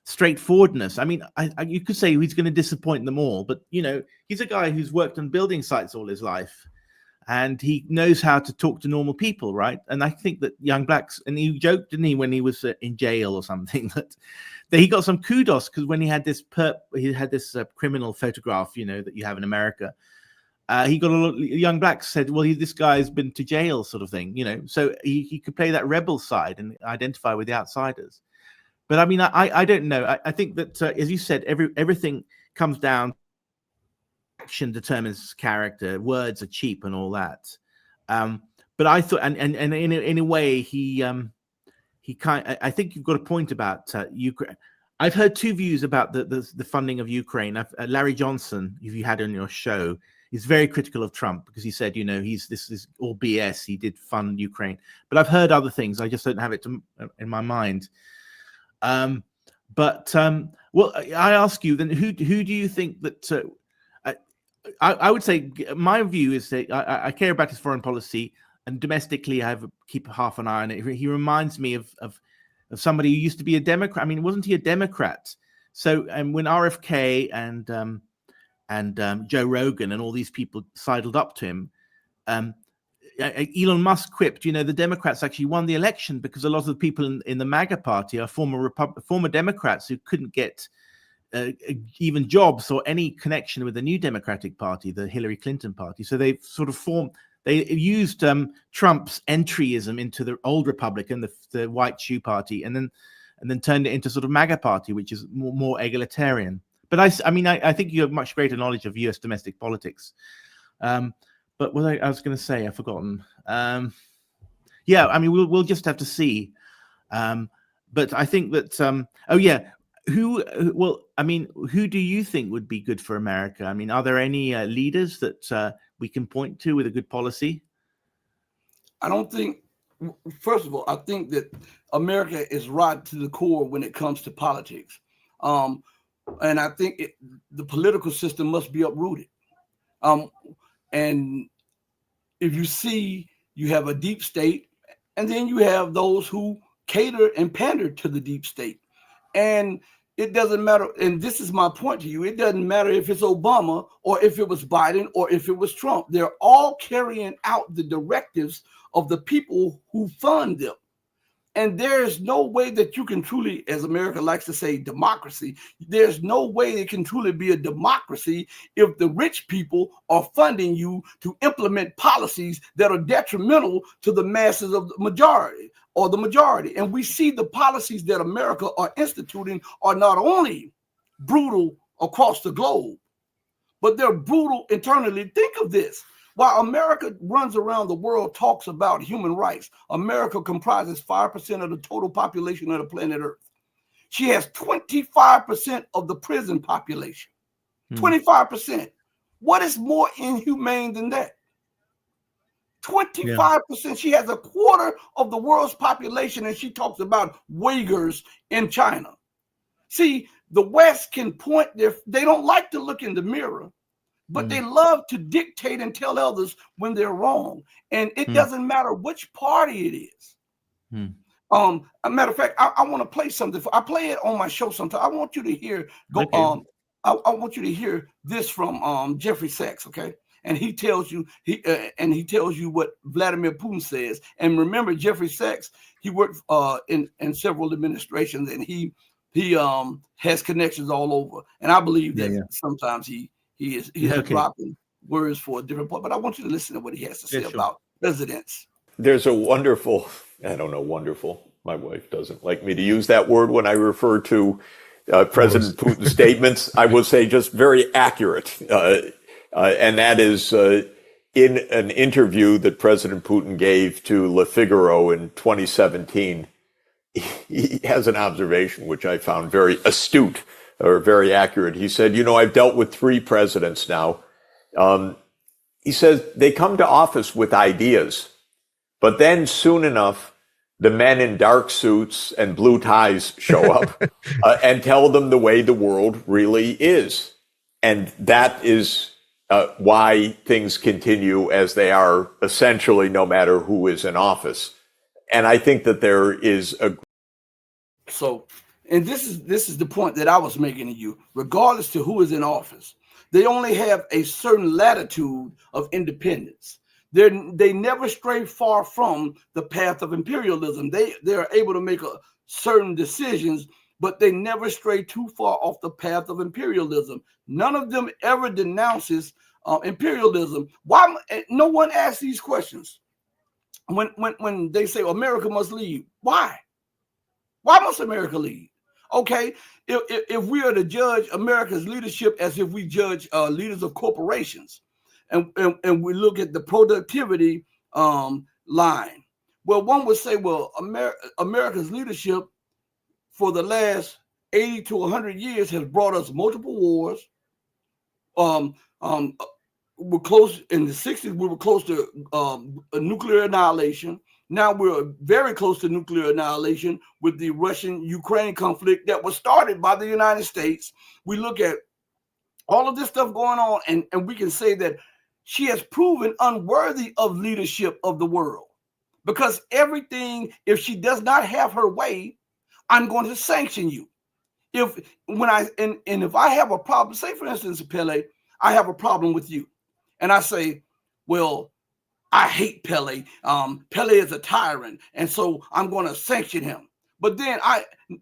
straightforwardness. I mean, you could say he's going to disappoint them all, but he's a guy who's worked on building sites all his life, and he knows how to talk to normal people, right? And I think that young blacks, and he joked, didn't he, when he was in jail or something, that he got some kudos because when he had this criminal photograph, that you have in America, he got a lot. Young blacks said, "Well, this guy's been to jail," sort of thing, So he could play that rebel side and identify with the outsiders. But I mean, I don't know. I think that, as you said, everything comes down. Action determines character. Words are cheap and all that. But I thought, and in a way, I think you've got a point about Ukraine. I've heard two views about the funding of Ukraine. Larry Johnson, if you had on your show, is very critical of Trump because he said, this is all BS. He did fund Ukraine, but I've heard other things. I just don't have it in my mind. Well, I ask you then, who do you think that? I would say my view is that I care about his foreign policy, and domestically I keep half an eye on it. He reminds me of somebody who used to be a Democrat. I mean, wasn't he a Democrat? So, when RFK and Joe Rogan and all these people sidled up to him, Elon Musk quipped, the Democrats actually won the election because a lot of the people in the MAGA party are former Democrats who couldn't get even jobs or any connection with the new Democratic Party, the Hillary Clinton party. So they've sort of they used Trump's entryism into the old Republican, the White Shoe Party, and then turned it into sort of MAGA party, which is more egalitarian. But I think you have much greater knowledge of U.S. domestic politics. But what I was going to say, I've forgotten. Yeah, I mean, we'll just have to see. But I think that who do you think would be good for America? I mean, are there any leaders that we can point to with a good policy? I don't think. First of all, I think that America is rotten to the core when it comes to politics, and I think the political system must be uprooted. And if you see, you have a deep state, and then you have those who cater and pander to the deep state. And it doesn't matter, and this is my point to you, it doesn't matter if it's Obama or if it was Biden or if it was Trump. They're all carrying out the directives of the people who fund them. And there's no way that you can truly, as America likes to say, democracy, there's no way it can truly be a democracy if the rich people are funding you to implement policies that are detrimental to the masses of the majority. And we see the policies that America are instituting are not only brutal across the globe, but they're brutal internally. Think of this. While America runs around the world, talks about human rights, America comprises 5% of the total population of the planet Earth. She has 25% of the prison population. 25%. What is more inhumane than that? 25%. Yeah. She has a quarter of the world's population, and she talks about Uyghurs in China. See, the West can point they don't like to look in the mirror, but they love to dictate and tell others when they're wrong. And it doesn't matter which party it is. A matter of fact, I want to play something. I play it on my show sometimes. I want you to hear, I want you to hear this from Jeffrey Sachs, okay? And he tells you, what Vladimir Putin says. And remember, Jeffrey Sachs, he worked in several administrations, and he has connections all over. And I believe that sometimes he is dropping words for a different point, but I want you to listen to what he has to say about presidents. There's a wonderful, my wife doesn't like me to use that word when I refer to President Putin's statements. I will say just very accurate. And that is in an interview that President Putin gave to Le Figaro in 2017, he has an observation which I found very astute, or very accurate. He said, I've dealt with 3 presidents now. He says they come to office with ideas, but then soon enough, the men in dark suits and blue ties show up and tell them the way the world really is. And that is why things continue as they are, essentially, no matter who is in office. And I think that there is a... And this is the point that I was making to you. Regardless to who is in office, they only have a certain latitude of independence. They never stray far from the path of imperialism. They are able to make certain decisions, but they never stray too far off the path of imperialism. None of them ever denounces imperialism. Why? No one asks these questions. When they say America must leave, why? Why must America leave? Okay, if we are to judge America's leadership as if we judge leaders of corporations, and we look at the productivity line, well, one would say, well, America's leadership for the last 80 to 100 years has brought us multiple wars. We're close in the 60s. We were close to a nuclear annihilation. Now we're very close to nuclear annihilation with the Russian-Ukraine conflict that was started by the United States. We look at all of this stuff going on, and we can say that she has proven unworthy of leadership of the world, because everything, if she does not have her way, I'm going to sanction you. If I have a problem, say for instance, Pelle, I have a problem with you, and I say, well, I hate Pelle. Pelle is a tyrant, and so I'm going to sanction him. But then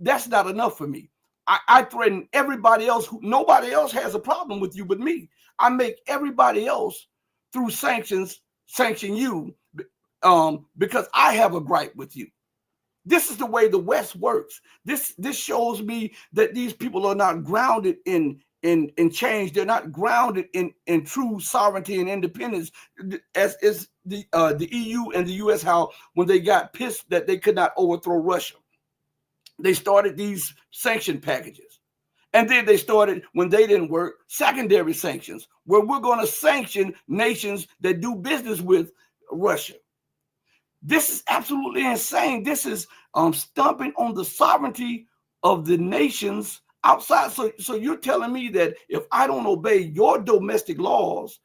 that's not enough for me. I threaten everybody else nobody else has a problem with you but me. I make everybody else through sanctions sanction you because I have a gripe with you. This is the way the West works. This shows me that these people are not grounded in change. They're not grounded in true sovereignty and independence, as is the EU and the US. How when they got pissed that they could not overthrow Russia, they started these sanction packages, and then they started, when they didn't work, secondary sanctions, where we're going to sanction nations that do business with Russia. This is absolutely insane. This is stomping on the sovereignty of the nations outside. So you're telling me that if I don't obey your domestic laws,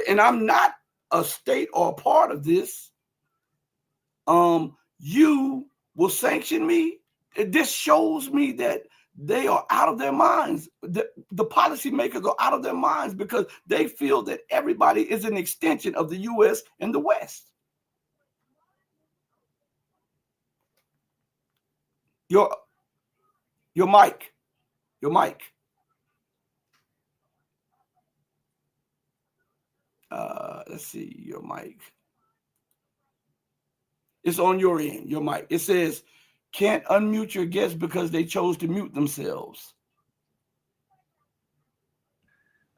and I'm not a state or a part of this, you will sanction me? This shows me that they are out of their minds. The policymakers are out of their minds because they feel that everybody is an extension of the US and the West. Your mic. Let's see, your mic. It's on your end, your mic. It says, can't unmute your guests because they chose to mute themselves.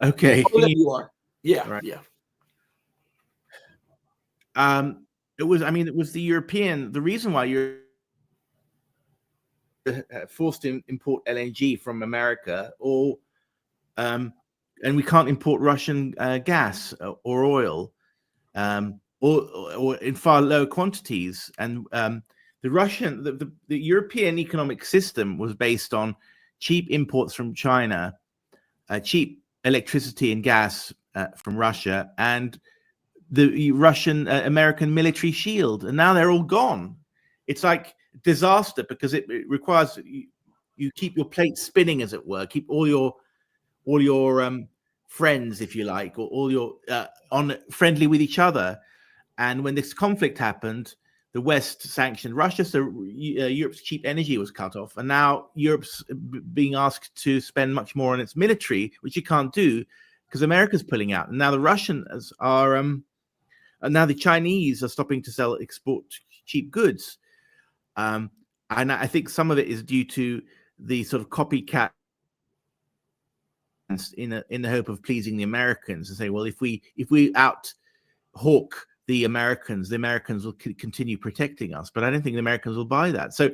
Okay. Oh, there you are. Yeah, right. yeah. It was the European, the reason why you're forced to import LNG from America, or and we can't import Russian gas or oil, or in far lower quantities. And the European economic system was based on cheap imports from China, cheap electricity and gas from Russia, and the Russian American military shield. And now they're all gone. It's like disaster because it requires you keep your plate spinning, as it were, keep all your friends, if you like, or all your on friendly with each other. And when this conflict happened, the West sanctioned Russia, so Europe's cheap energy was cut off, and now Europe's being asked to spend much more on its military, which you can't do because America's pulling out. And now the Russians are and now the Chinese are stopping to export cheap goods. And I think some of it is due to the sort of copycat in the hope of pleasing the Americans, and say, well, if we out hawk the Americans will continue protecting us. But I don't think the Americans will buy that. So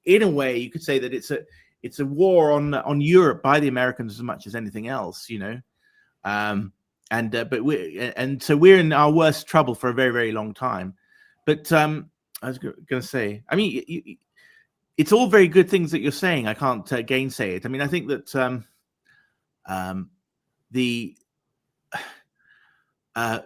in a way, you could say that it's a war on Europe by the Americans as much as anything else, you know. So we're in our worst trouble for a very, very long time. But I was going to say, I mean, it's all very good things that you're saying. I can't gainsay it. I mean, I think that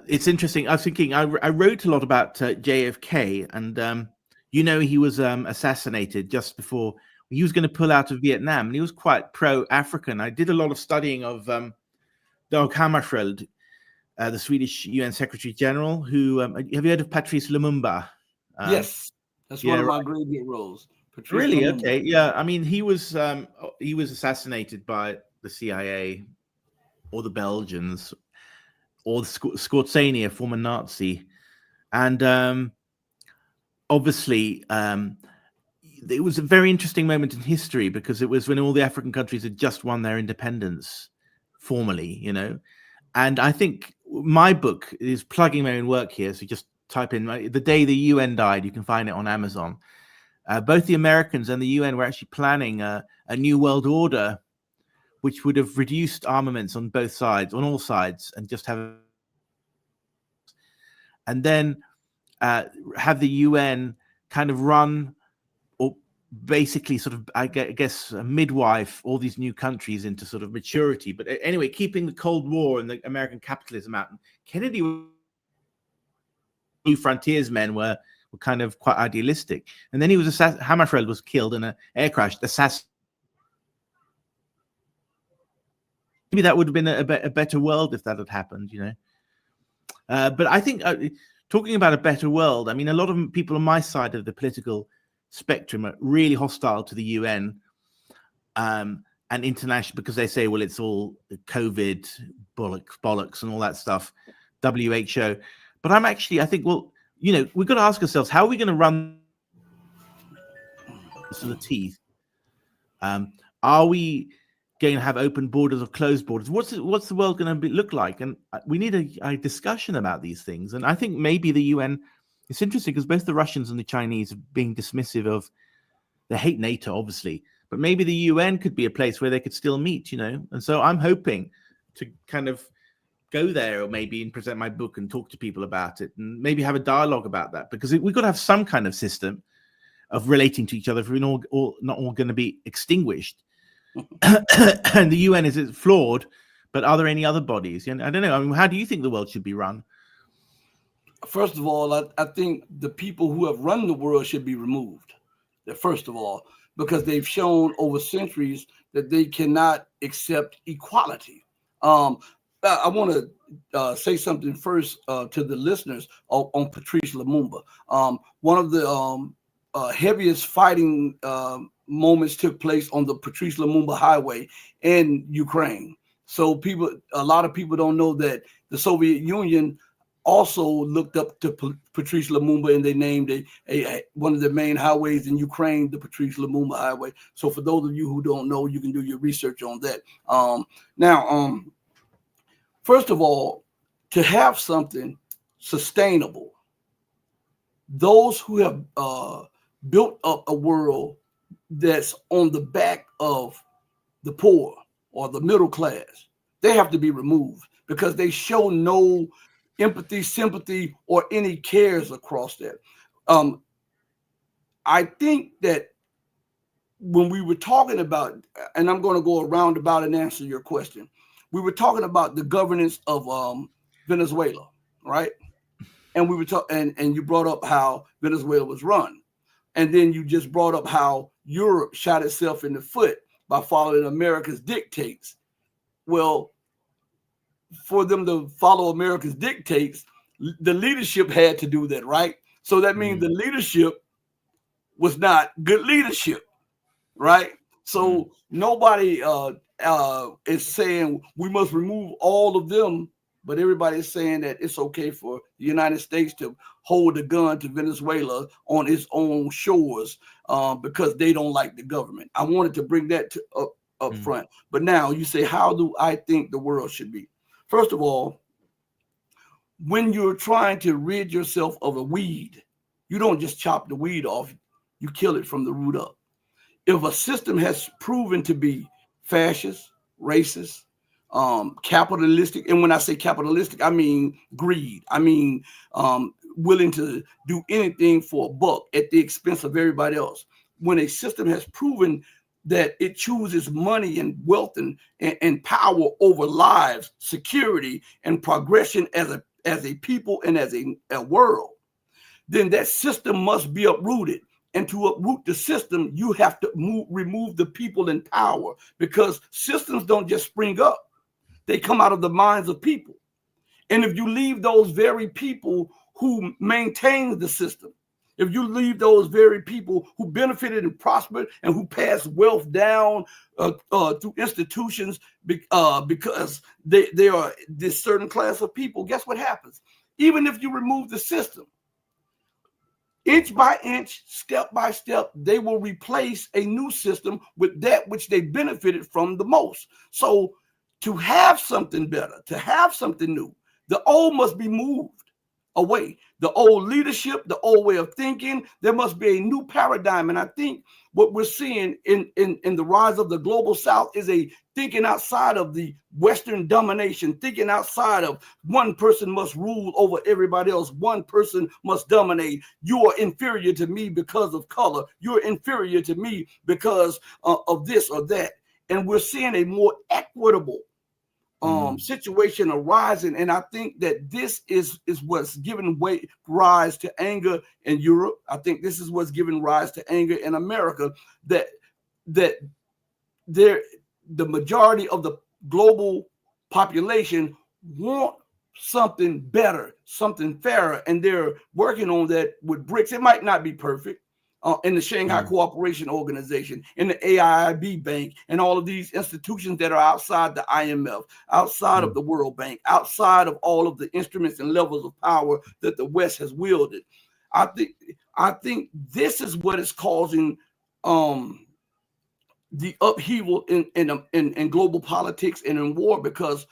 it's interesting. I was thinking, I wrote a lot about JFK, and he was assassinated just before he was going to pull out of Vietnam, and he was quite pro-African. I did a lot of studying of Dag Hammarskjöld, the Swedish UN Secretary General, who have you heard of Patrice Lumumba? Yes, that's one of my graduate roles. Patrice Really? Lumumba. Okay. Yeah. I mean, he was assassinated by the CIA or the Belgians or the Skorzeny, a former Nazi, and obviously it was a very interesting moment in history because it was when all the African countries had just won their independence formally, you know. And I think my book is plugging my own work here, so just type in The Day the UN Died. You can find it on Amazon. Both the Americans and the UN were actually planning a new world order, which would have reduced armaments on both sides, on all sides, and just and then have the UN kind of run, or basically sort of, I guess, midwife all these new countries into sort of maturity. But anyway, keeping the Cold War and the American capitalism out. And Kennedy, new frontiersmen were kind of quite idealistic. And then he was Hammarskjöld was killed in an air crash. Maybe that would have been a better world if that had happened, you know. But I think talking about a better world, I mean, a lot of people on my side of the political spectrum are really hostile to the UN. and international, because they say, well, it's all COVID bollocks and all that stuff, WHO. But I think, well, we've got to ask ourselves, how are we going to run to the teeth? Are we going to have open borders or closed borders? What's the world going to look like? And we need a discussion about these things. And I think maybe the UN, it's interesting because both the Russians and the Chinese are being dismissive of, they hate NATO, obviously, but maybe the UN could be a place where they could still meet, And so I'm hoping to kind of go there, or maybe and present my book and talk to people about it, and maybe have a dialogue about that, because we've got to have some kind of system of relating to each other if we're not all going to be extinguished. And the UN is flawed, but are there any other bodies? And I don't know. I mean, how do you think the world should be run? First of all, I think the people who have run the world should be removed. First of all, because they've shown over centuries that they cannot accept equality. I want to say something first to the listeners on Patrice Lumumba. One of the heaviest fighting moments took place on the Patrice Lumumba Highway in Ukraine. So a lot of people don't know that the Soviet Union also looked up to Patrice Lumumba, and they named one of the main highways in Ukraine the Patrice Lumumba Highway. So for those of you who don't know, you can do your research on that. Now, first of all, to have something sustainable, those who have built up a world that's on the back of the poor or the middle class, they have to be removed because they show no empathy, sympathy, or any cares across that. I think that when we were talking about, and I'm going to go around about and answer your question, we were talking about the governance of Venezuela, right? And we were talking, and you brought up how Venezuela was run. And then you just brought up how Europe shot itself in the foot by following America's dictates. Well, for them to follow America's dictates, the leadership had to do that, right? So that means the leadership was not good leadership, right? So nobody is saying we must remove all of them, but everybody is saying that it's okay for the United States to hold a gun to Venezuela on its own shores because they don't like the government. I wanted to bring that up front. But now you say, how do I think the world should be? First of all, when you're trying to rid yourself of a weed, you don't just chop the weed off, you kill it from the root up. If a system has proven to be fascist, racist, capitalistic, and when I say capitalistic, I mean greed. I mean willing to do anything for a buck at the expense of everybody else. When a system has proven that it chooses money and wealth and power over lives, security, and progression as a people and as a world, then that system must be uprooted. And to uproot the system, you have to remove the people in power, because systems don't just spring up. They come out of the minds of people. And if you leave those very people who maintain the system, if you leave those very people who benefited and prospered and who passed wealth down through institutions because they are this certain class of people, guess what happens? Even if you remove the system, inch by inch, step by step, they will replace a new system with that which they benefited from the most. So to have something better, to have something new, the old must be moved away. The old leadership, the old way of thinking, there must be a new paradigm. And I think what we're seeing in the rise of the global South is a thinking outside of the Western domination, thinking outside of one person must rule over everybody else. One person must dominate. You are inferior to me because of color. You're inferior to me because of this or that. And we're seeing a more equitable situation arising, and I think that this is what's given rise to anger in Europe. I think this is what's given rise to anger in America. That the majority of the global population want something better, something fairer, and they're working on that with bricks. It might not be perfect, in the Shanghai Cooperation Organization, in the AIIB Bank, and all of these institutions that are outside the IMF, outside of the World Bank, outside of all of the instruments and levels of power that the West has wielded. I think this is what is causing the upheaval in global politics and in war, because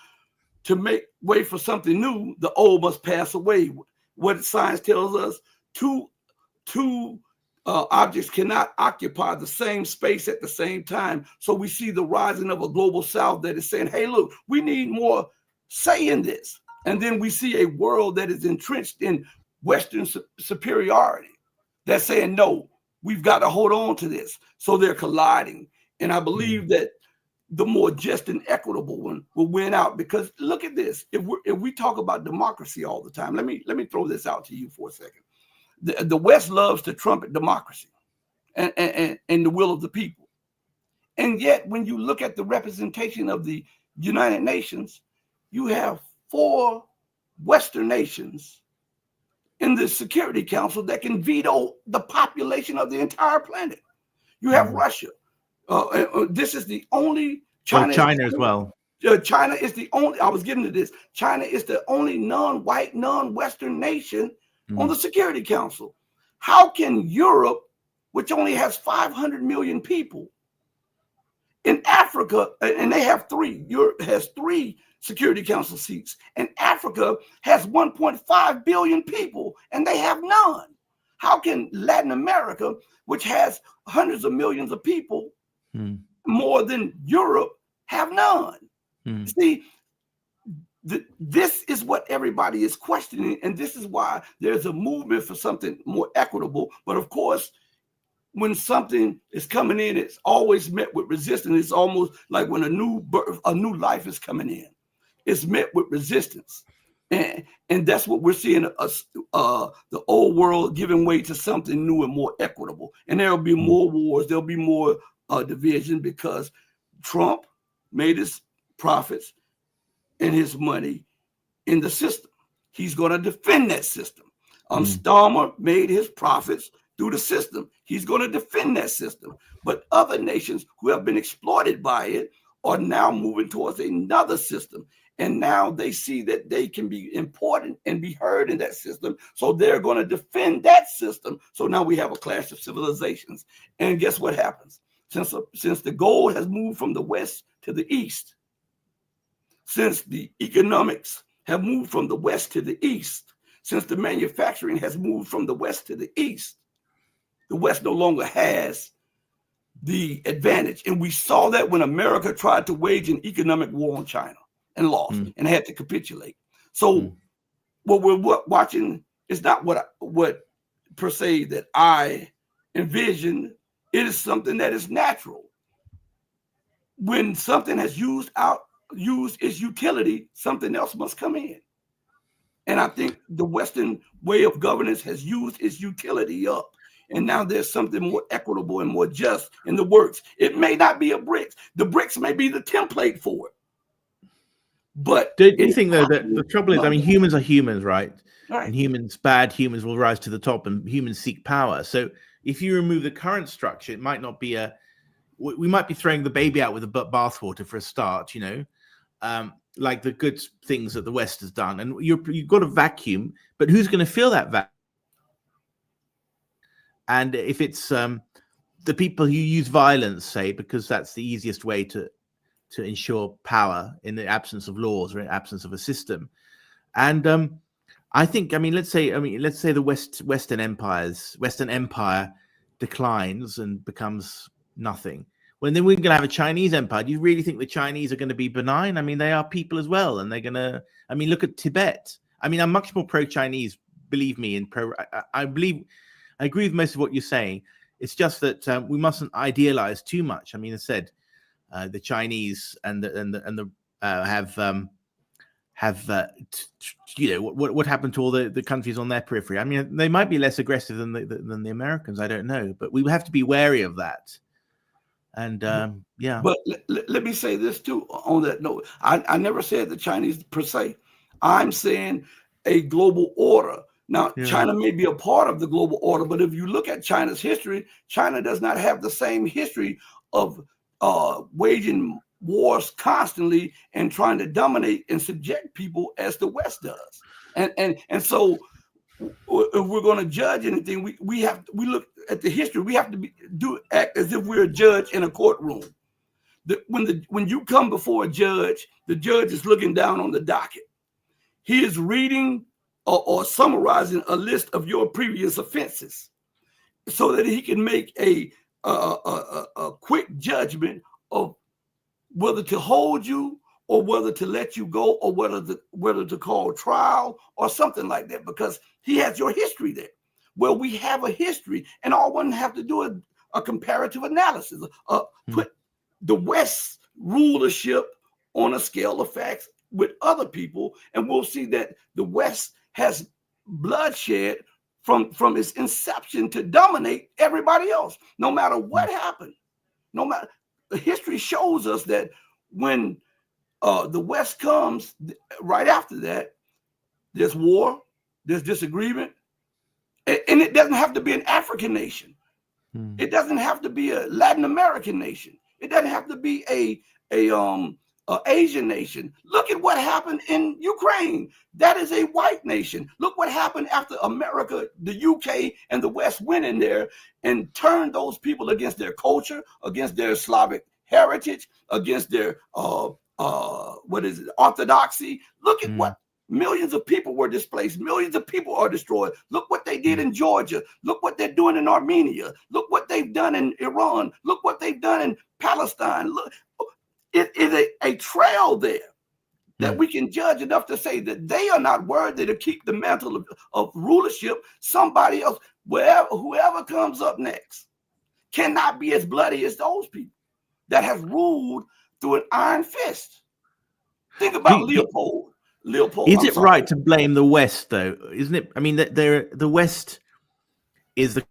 to make way for something new, the old must pass away. What science tells us, two objects cannot occupy the same space at the same time. So we see the rising of a global South that is saying, hey, look, we need more say in this. And then we see a world that is entrenched in Western superiority that's saying, no, we've got to hold on to this. So they're colliding. And I believe that the more just and equitable one will win out, because look at this. If we talk about democracy all the time, let me throw this out to you for a second. The West loves to trumpet democracy and the will of the people. And yet, when you look at the representation of the United Nations, you have 4 Western nations in the Security Council that can veto the population of the entire planet. You have Russia. This is the only China as well. China is the only, I was getting to this, China is the only non-white, non-Western nation on the Security Council. How can Europe, which only has 500 million people, in Africa, and they have 3, Europe has 3 Security Council seats, and Africa has 1.5 billion people, and they have none? How can Latin America, which has hundreds of millions of people, more than Europe, have none? See, this is what everybody is questioning, and this is why there's a movement for something more equitable. But of course, when something is coming in, it's always met with resistance. It's almost like when a new life is coming in, it's met with resistance, and that's what we're seeing. The old world giving way to something new and more equitable, and there'll be more wars. There'll be more division, because Trump made his profits and his money in the system. He's going to defend that system. Starmer made his profits through the system. He's going to defend that system. But other nations who have been exploited by it are now moving towards another system. And now they see that they can be important and be heard in that system. So they're going to defend that system. So now we have a clash of civilizations. And guess what happens? Since the gold has moved from the West to the East, since the economics have moved from the West to the East, since the manufacturing has moved from the West to the East, the West no longer has the advantage. And we saw that when America tried to wage an economic war on China and lost and had to capitulate. So what we're watching is not what per se that I envision. It is something that is natural. When something has used its utility, something else must come in. And I think the Western way of governance has used its utility up. And now there's something more equitable and more just in the works. It may not be a BRICS. The BRICS may be the template for it. But do you think, though, that the trouble is, I mean, humans are humans, right? Right. And bad humans will rise to the top, and humans seek power. So if you remove the current structure, it might not be we might be throwing the baby out with the bathwater for a start, like the good things that the West has done. And you've got a vacuum, but who's going to fill that vacuum? And if it's the people who use violence, say, because that's the easiest way to ensure power in the absence of laws or in absence of a system. And I think, let's say the Western Empire declines and becomes nothing. Well, then we're going to have a Chinese empire. Do you really think the Chinese are going to be benign? I mean, they are people as well, and they're going to. Look at Tibet. I'm much more pro-Chinese, believe me. I agree with most of what you're saying. It's just that we mustn't idealize too much. I said the Chinese what happened to all the countries on their periphery. They might be less aggressive than the Americans. I don't know, but we have to be wary of that. And But let me say this too on that note. I never said the Chinese per se. I'm saying a global order Now, China may be a part of the global order, but if you look at China's history, China does not have the same history of waging wars constantly and trying to dominate and subject people as the West does. And so if we're going to judge anything, we look at the history. We have to act as if we're a judge in a courtroom. When you come before a judge, the judge is looking down on the docket. He is reading or summarizing a list of your previous offenses, so that he can make a quick judgment of whether to hold you or whether to let you go, or whether to call trial or something like that, because he has your history there. Well, we have a history, and all one have to do is a comparative analysis. Put the West's rulership on a scale of facts with other people, and we'll see that the West has bloodshed from its inception to dominate everybody else. No matter what happened, the history shows us that when the West comes, right after that, there's war, there's disagreement, and it doesn't have to be an African nation. It doesn't have to be a Latin American nation. It doesn't have to be a Asian nation. Look at what happened in Ukraine. That is a white nation. Look what happened after America, the UK, and the West went in there and turned those people against their culture, against their Slavic heritage, against their orthodoxy. Look at what millions of people were displaced. Millions of people are destroyed. Look what they did in Georgia. Look what they're doing in Armenia. Look what they've done in Iran. Look what they've done in Palestine. Look, it is a trail there that we can judge enough to say that they are not worthy to keep the mantle of rulership. Somebody else, whoever comes up next, cannot be as bloody as those people that have ruled through an iron fist. Think about Leopold. Is it right to blame the West, though? Isn't it? I mean, the West is the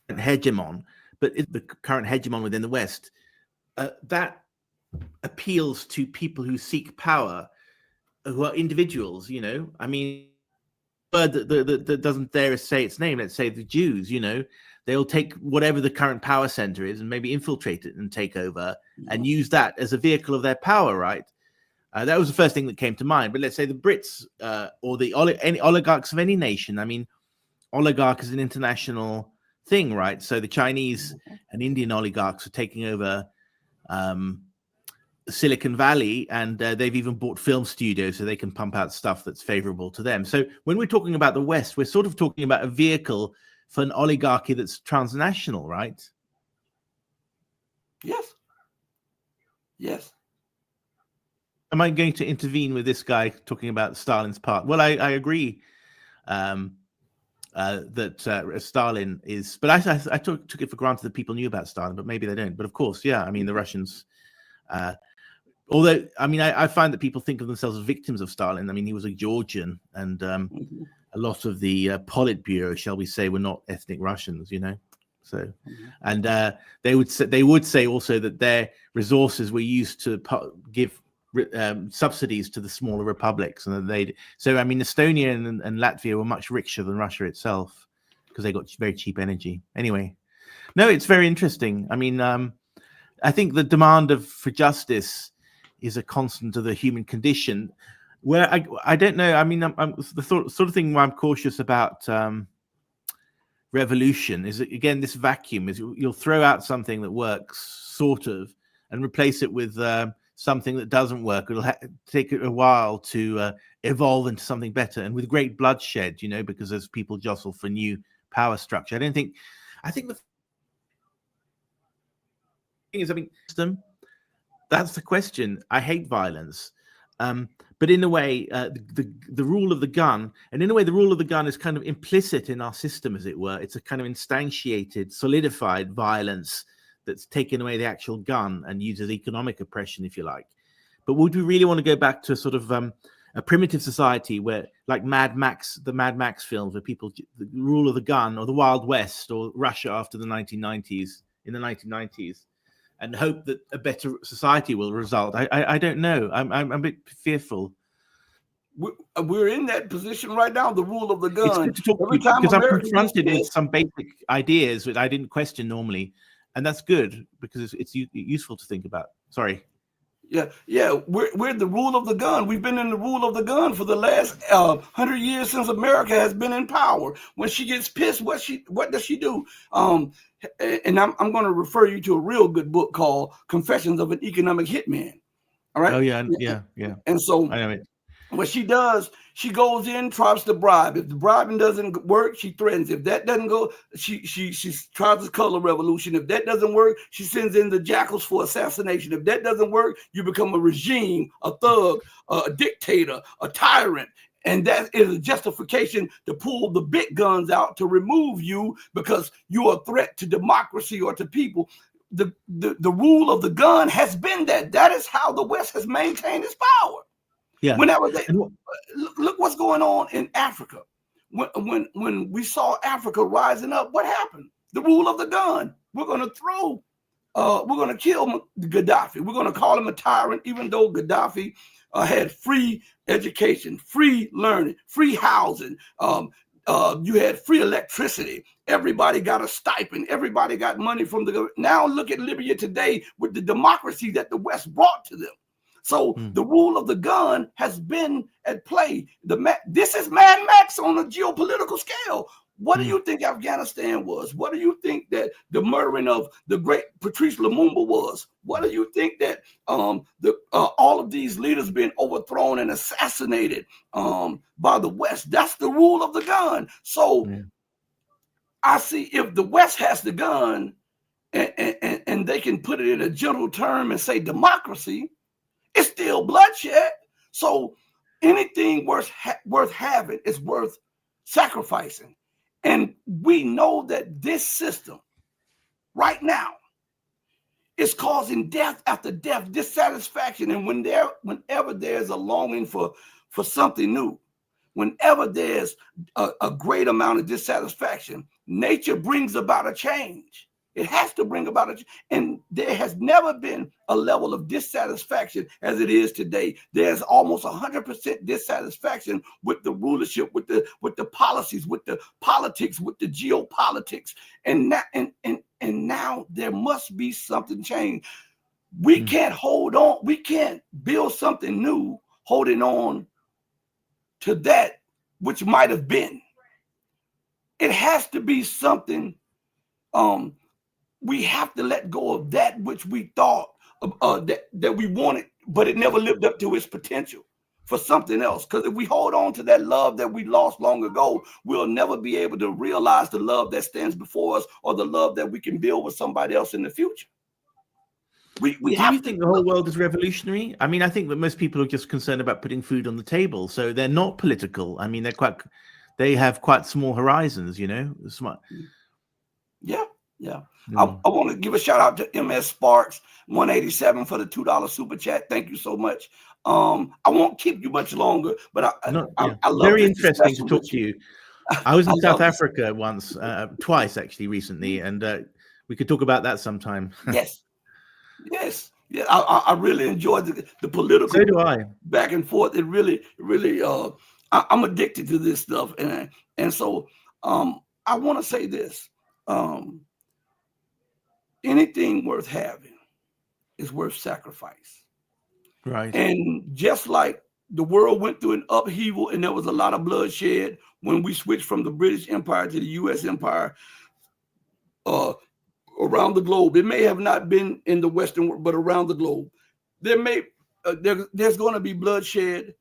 hegemon, but the current hegemon within the West that appeals to people who seek power, who are individuals. You know, I mean, that doesn't dare to say its name. Let's say the Jews. You know, they'll take whatever the current power center is and maybe infiltrate it and take over and use that as a vehicle of their power, right? That was the first thing that came to mind. But let's say the Brits or any oligarchs of any nation. I mean, oligarch is an international thing, right? So the Chinese and Indian oligarchs are taking over Silicon Valley, and they've even bought film studios so they can pump out stuff that's favorable to them. So when we're talking about the West, we're sort of talking about a vehicle for an oligarchy that's transnational, right? Yes. Yes. Am I going to intervene with this guy talking about Stalin's part? Well, I agree that Stalin is, but I took it for granted that people knew about Stalin, but maybe they don't. But of course, yeah, I mean, the Russians, although, I mean, I find that people think of themselves as victims of Stalin. I mean, he was a Georgian, and a lot of the Politburo, shall we say, were not ethnic Russians, you know. So, and they would say also that their resources were used to give subsidies to the smaller republics, and so I mean, Estonia and Latvia were much richer than Russia itself because they got very cheap energy. Anyway, no, it's very interesting. I mean, I think the demand for justice is a constant of the human condition. Where I don't know. I mean, I'm the sort of thing where I'm cautious about revolution is, again, this vacuum is you'll throw out something that works sort of and replace it with something that doesn't work. It'll take a while to evolve into something better, and with great bloodshed, you know, because as people jostle for new power structure. I think the thing is, I mean, that's the question. I hate violence, but in a way, the rule of the gun, and in a way, the rule of the gun is kind of implicit in our system, as it were. It's a kind of instantiated, solidified violence that's taken away the actual gun and uses economic oppression, if you like. But would we really want to go back to sort of a primitive society where, like Mad Max, the Mad Max films, where people, the rule of the gun, or the Wild West, or Russia after the 1990s, in the 1990s, and hope that a better society will result? I don't know. I'm a bit fearful. we're in that position right now, the rule of the gun. It's good to talk to you because I'm confronted with some basic ideas that I didn't question normally, and that's good because it's useful to think about. Sorry. Yeah. We're the rule of the gun. We've been in the rule of the gun for the last 100 years since America has been in power. When she gets pissed, what does she do? And I'm going to refer you to a real good book called Confessions of an Economic Hitman. All right. Oh yeah. And so I know it. What she does, she goes in, tries to bribe. If the bribing doesn't work, she threatens. If that doesn't go, she tries the color revolution. If that doesn't work, she sends in the jackals for assassination. If that doesn't work, you become a regime, a thug, a dictator, a tyrant. And that is a justification to pull the big guns out to remove you because you are a threat to democracy or to people. The rule of the gun has been that. That is how the West has maintained its power. Yeah. Whenever they look what's going on in Africa. When we saw Africa rising up, what happened? The rule of the gun. We're going to kill Gaddafi. We're going to call him a tyrant, even though Gaddafi had free education, free learning, free housing. You had free electricity. Everybody got a stipend. Everybody got money from the government. Now look at Libya today with the democracy that the West brought to them. So the rule of the gun has been at play. This is Mad Max on a geopolitical scale. What do you think Afghanistan was? What do you think that the murdering of the great Patrice Lumumba was? What do you think that all of these leaders being overthrown and assassinated by the West? That's the rule of the gun. So I see if the West has the gun and they can put it in a general term and say democracy, it's still bloodshed. So anything worth having is worth sacrificing. And we know that this system right now is causing death after death, dissatisfaction. And whenever there's a longing for something new, whenever there's a great amount of dissatisfaction, nature brings about a change. It has to bring about it. And there has never been a level of dissatisfaction as it is today. There's almost 100% dissatisfaction with the rulership, with the policies, with the politics, with the geopolitics. And now there must be something changed. We can't hold on. We can't build something new, holding on to that which might have been. It has to be something. We have to let go of that which we thought that we wanted, but it never lived up to its potential for something else. Because if we hold on to that love that we lost long ago, we'll never be able to realize the love that stands before us or the love that we can build with somebody else in the future. Do you think the whole world is revolutionary? I mean, I think that most people are just concerned about putting food on the table, so they're not political. I mean, they have quite small horizons, you know. Smart. Yeah. I want to give a shout out to MS Sparks 187 for the $2 super chat. Thank you so much. I won't keep you much longer, but I love very interesting to talk to you. I was in South Africa once, twice actually recently, and we could talk about that sometime. Yes. Yeah, I really enjoyed the political. So do I. Back and forth. It really, I'm addicted to this stuff, and so I want to say this. Anything worth having is worth sacrifice. Right. And just like the world went through an upheaval and there was a lot of bloodshed when we switched from the British Empire to the U.S. Empire around the globe. It may have not been in the Western world, but around the globe. There's going to be bloodshed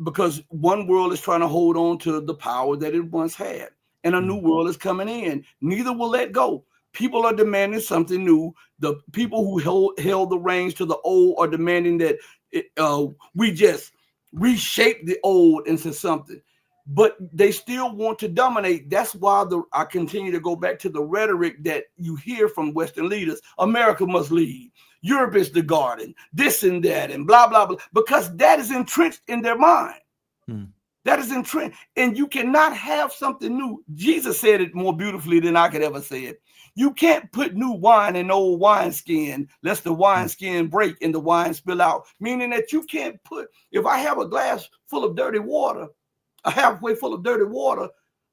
because one world is trying to hold on to the power that it once had. And a new world is coming in. Neither will let go. People are demanding something new. The people who held the reins to the old are demanding that we just reshape the old into something. But they still want to dominate. That's why I continue to go back to the rhetoric that you hear from Western leaders. America must lead. Europe is the garden. This and that and blah, blah, blah. Because that is entrenched in their mind. That is entrenched. And you cannot have something new. Jesus said it more beautifully than I could ever say it. You can't put new wine in old wineskin, lest the wineskin break and the wine spill out. Meaning that you can't put, if I have a glass full of dirty water, halfway full of dirty water,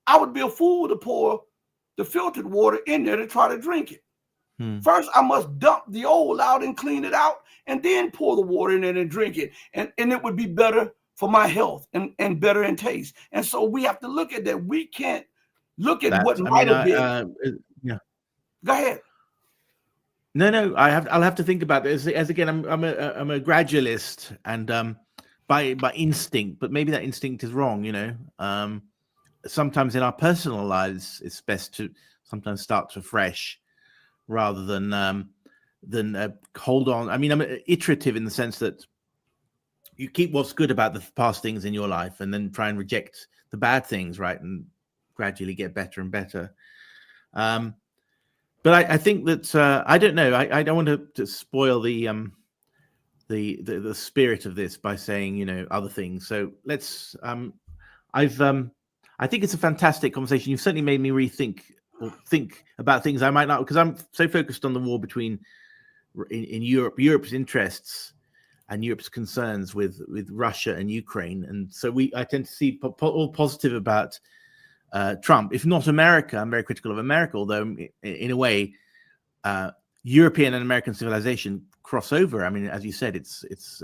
I would be a fool to pour the filtered water in there to try to drink it. First, I must dump the old out and clean it out, and then pour the water in it and drink it. And it would be better for my health and better in taste. And so we have to look at that. We can't look at what might have been. Yeah. Go ahead. No, I'll have to think about this. As again, I'm a gradualist, and by instinct, but maybe that instinct is wrong. Sometimes in our personal lives, it's best to sometimes start afresh rather than hold on. I mean, I'm iterative in the sense that you keep what's good about the past things in your life, and then try and reject the bad things, right, and gradually get better and better. But I think that I don't know. I don't want to spoil the spirit of this by saying other things. So let's. I think it's a fantastic conversation. You've certainly made me rethink or think about things I might not, because I'm so focused on the war between in Europe's interests and Europe's concerns with Russia and Ukraine, and so I tend to see all positive about Trump, if not America. I'm very critical of America, although in a way, European and American civilization cross over. I mean, as you said, it's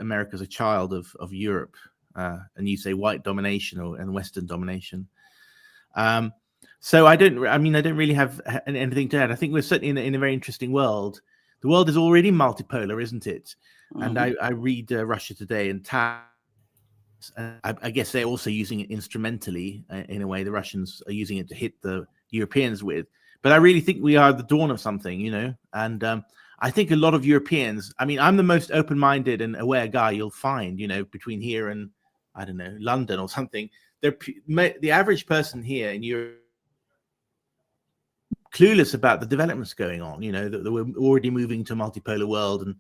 America's a child of Europe, and you say white domination and Western domination. So I don't really have anything to add. I think we're certainly in a very interesting world. The world is already multipolar, isn't it? Mm-hmm. And I read Russia Today and I guess they're also using it instrumentally in a way. The Russians are using it to hit the Europeans with. But I really think we are at the dawn of something, and I think a lot of Europeans, I mean, I'm the most open-minded and aware guy you'll find, between here and, I don't know, London or something. The average person here in Europe clueless about the developments going on, that we're already moving to a multipolar world,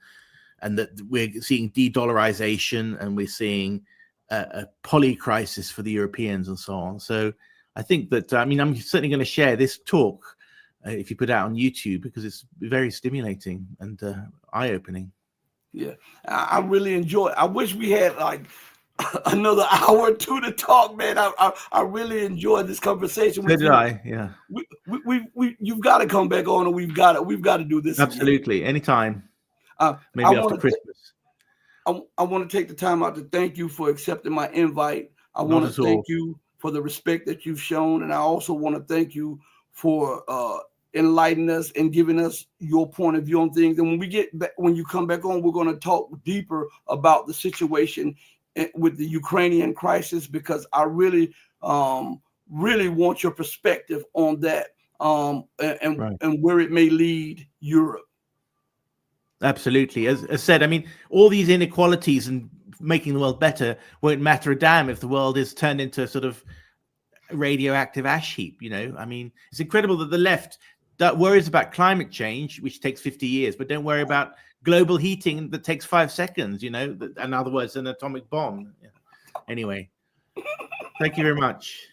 and that we're seeing de-dollarization, and we're seeing a poly crisis for the Europeans and so on. So I think that, I'm certainly going to share this talk if you put it out on YouTube, because it's very stimulating and eye-opening. Yeah, I really enjoy it. I wish we had like another hour or two to talk, man. I really enjoyed this conversation. So did I, yeah. You've got to come back on, and we've got to do this. Absolutely, again. Anytime. Maybe after Christmas. I want to take the time out to thank you for accepting my invite. I want to thank you for the respect that you've shown, and I also want to thank you for enlightening us and giving us your point of view on things. And when you come back on, we're going to talk deeper about the situation with the Ukrainian crisis, because I really want your perspective on that, and where it may lead Europe. Absolutely. As said, all these inequalities and making the world better won't matter a damn if the world is turned into sort of radioactive ash heap. It's incredible that the left that worries about climate change, which takes 50 years, but don't worry about global heating that takes 5 seconds, in other words, an atomic bomb. Yeah. Anyway, thank you very much.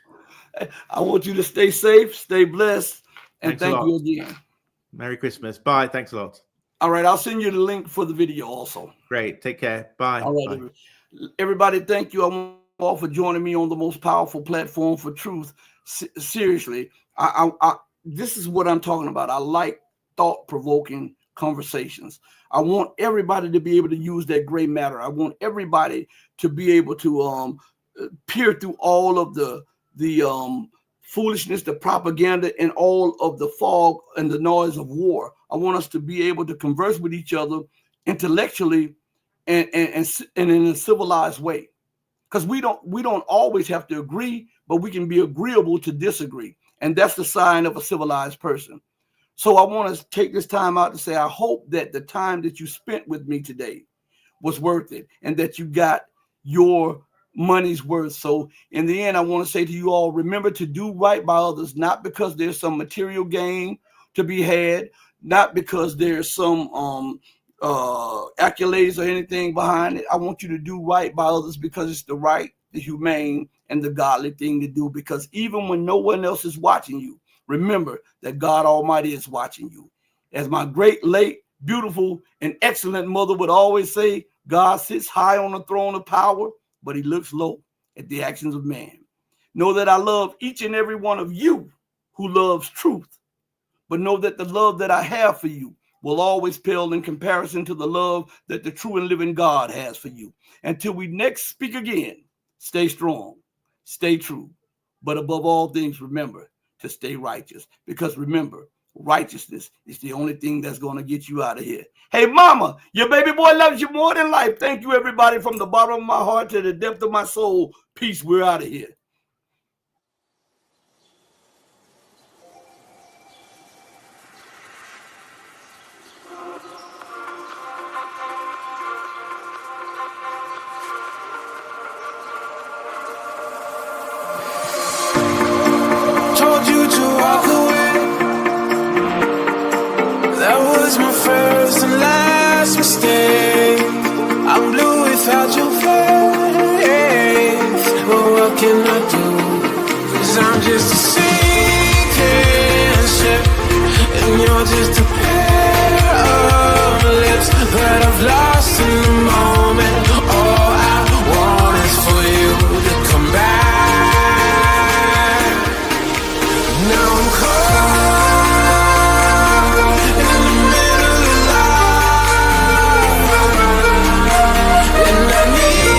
I want you to stay safe, stay blessed, and thank you again. Merry Christmas. Bye. Thanks a lot. All right, I'll send you the link for the video also. Great. Take care. Bye. All right, bye. Everybody, thank you. I want you all for joining me on the most powerful platform for truth. Seriously, this is what I'm talking about. I like thought-provoking conversations. I want everybody to be able to use that gray matter. I want everybody to be able to peer through all of the foolishness, the propaganda, and all of the fog and the noise of war. I want us to be able to converse with each other intellectually and in a civilized way. Because we don't always have to agree, but we can be agreeable to disagree. And that's the sign of a civilized person. So I want to take this time out to say, I hope that the time that you spent with me today was worth it, and that you got your money's worth. So in the end, I want to say to you all, remember to do right by others, not because there's some material gain to be had, not because there's some accolades or anything behind it. I want you to do right by others because it's the right, the humane, and the godly thing to do. Because even when no one else is watching you, remember that God Almighty is watching you. As my great, late, beautiful, and excellent mother would always say, God sits high on the throne of power, but he looks low at the actions of man. Know that I love each and every one of you who loves truth, but know that the love that I have for you will always pale in comparison to the love that the true and living God has for you. Until we next speak again, stay strong, stay true, but above all things, remember to stay righteous, because remember, righteousness is the only thing that's going to get you out of here. Hey, mama, your baby boy loves you more than life. Thank you, everybody, from the bottom of my heart to the depth of my soul. Peace. We're out of here. Told you to walk away. That was my first and last mistake. I'm blue without your face. But what can I do? 'Cause I'm just a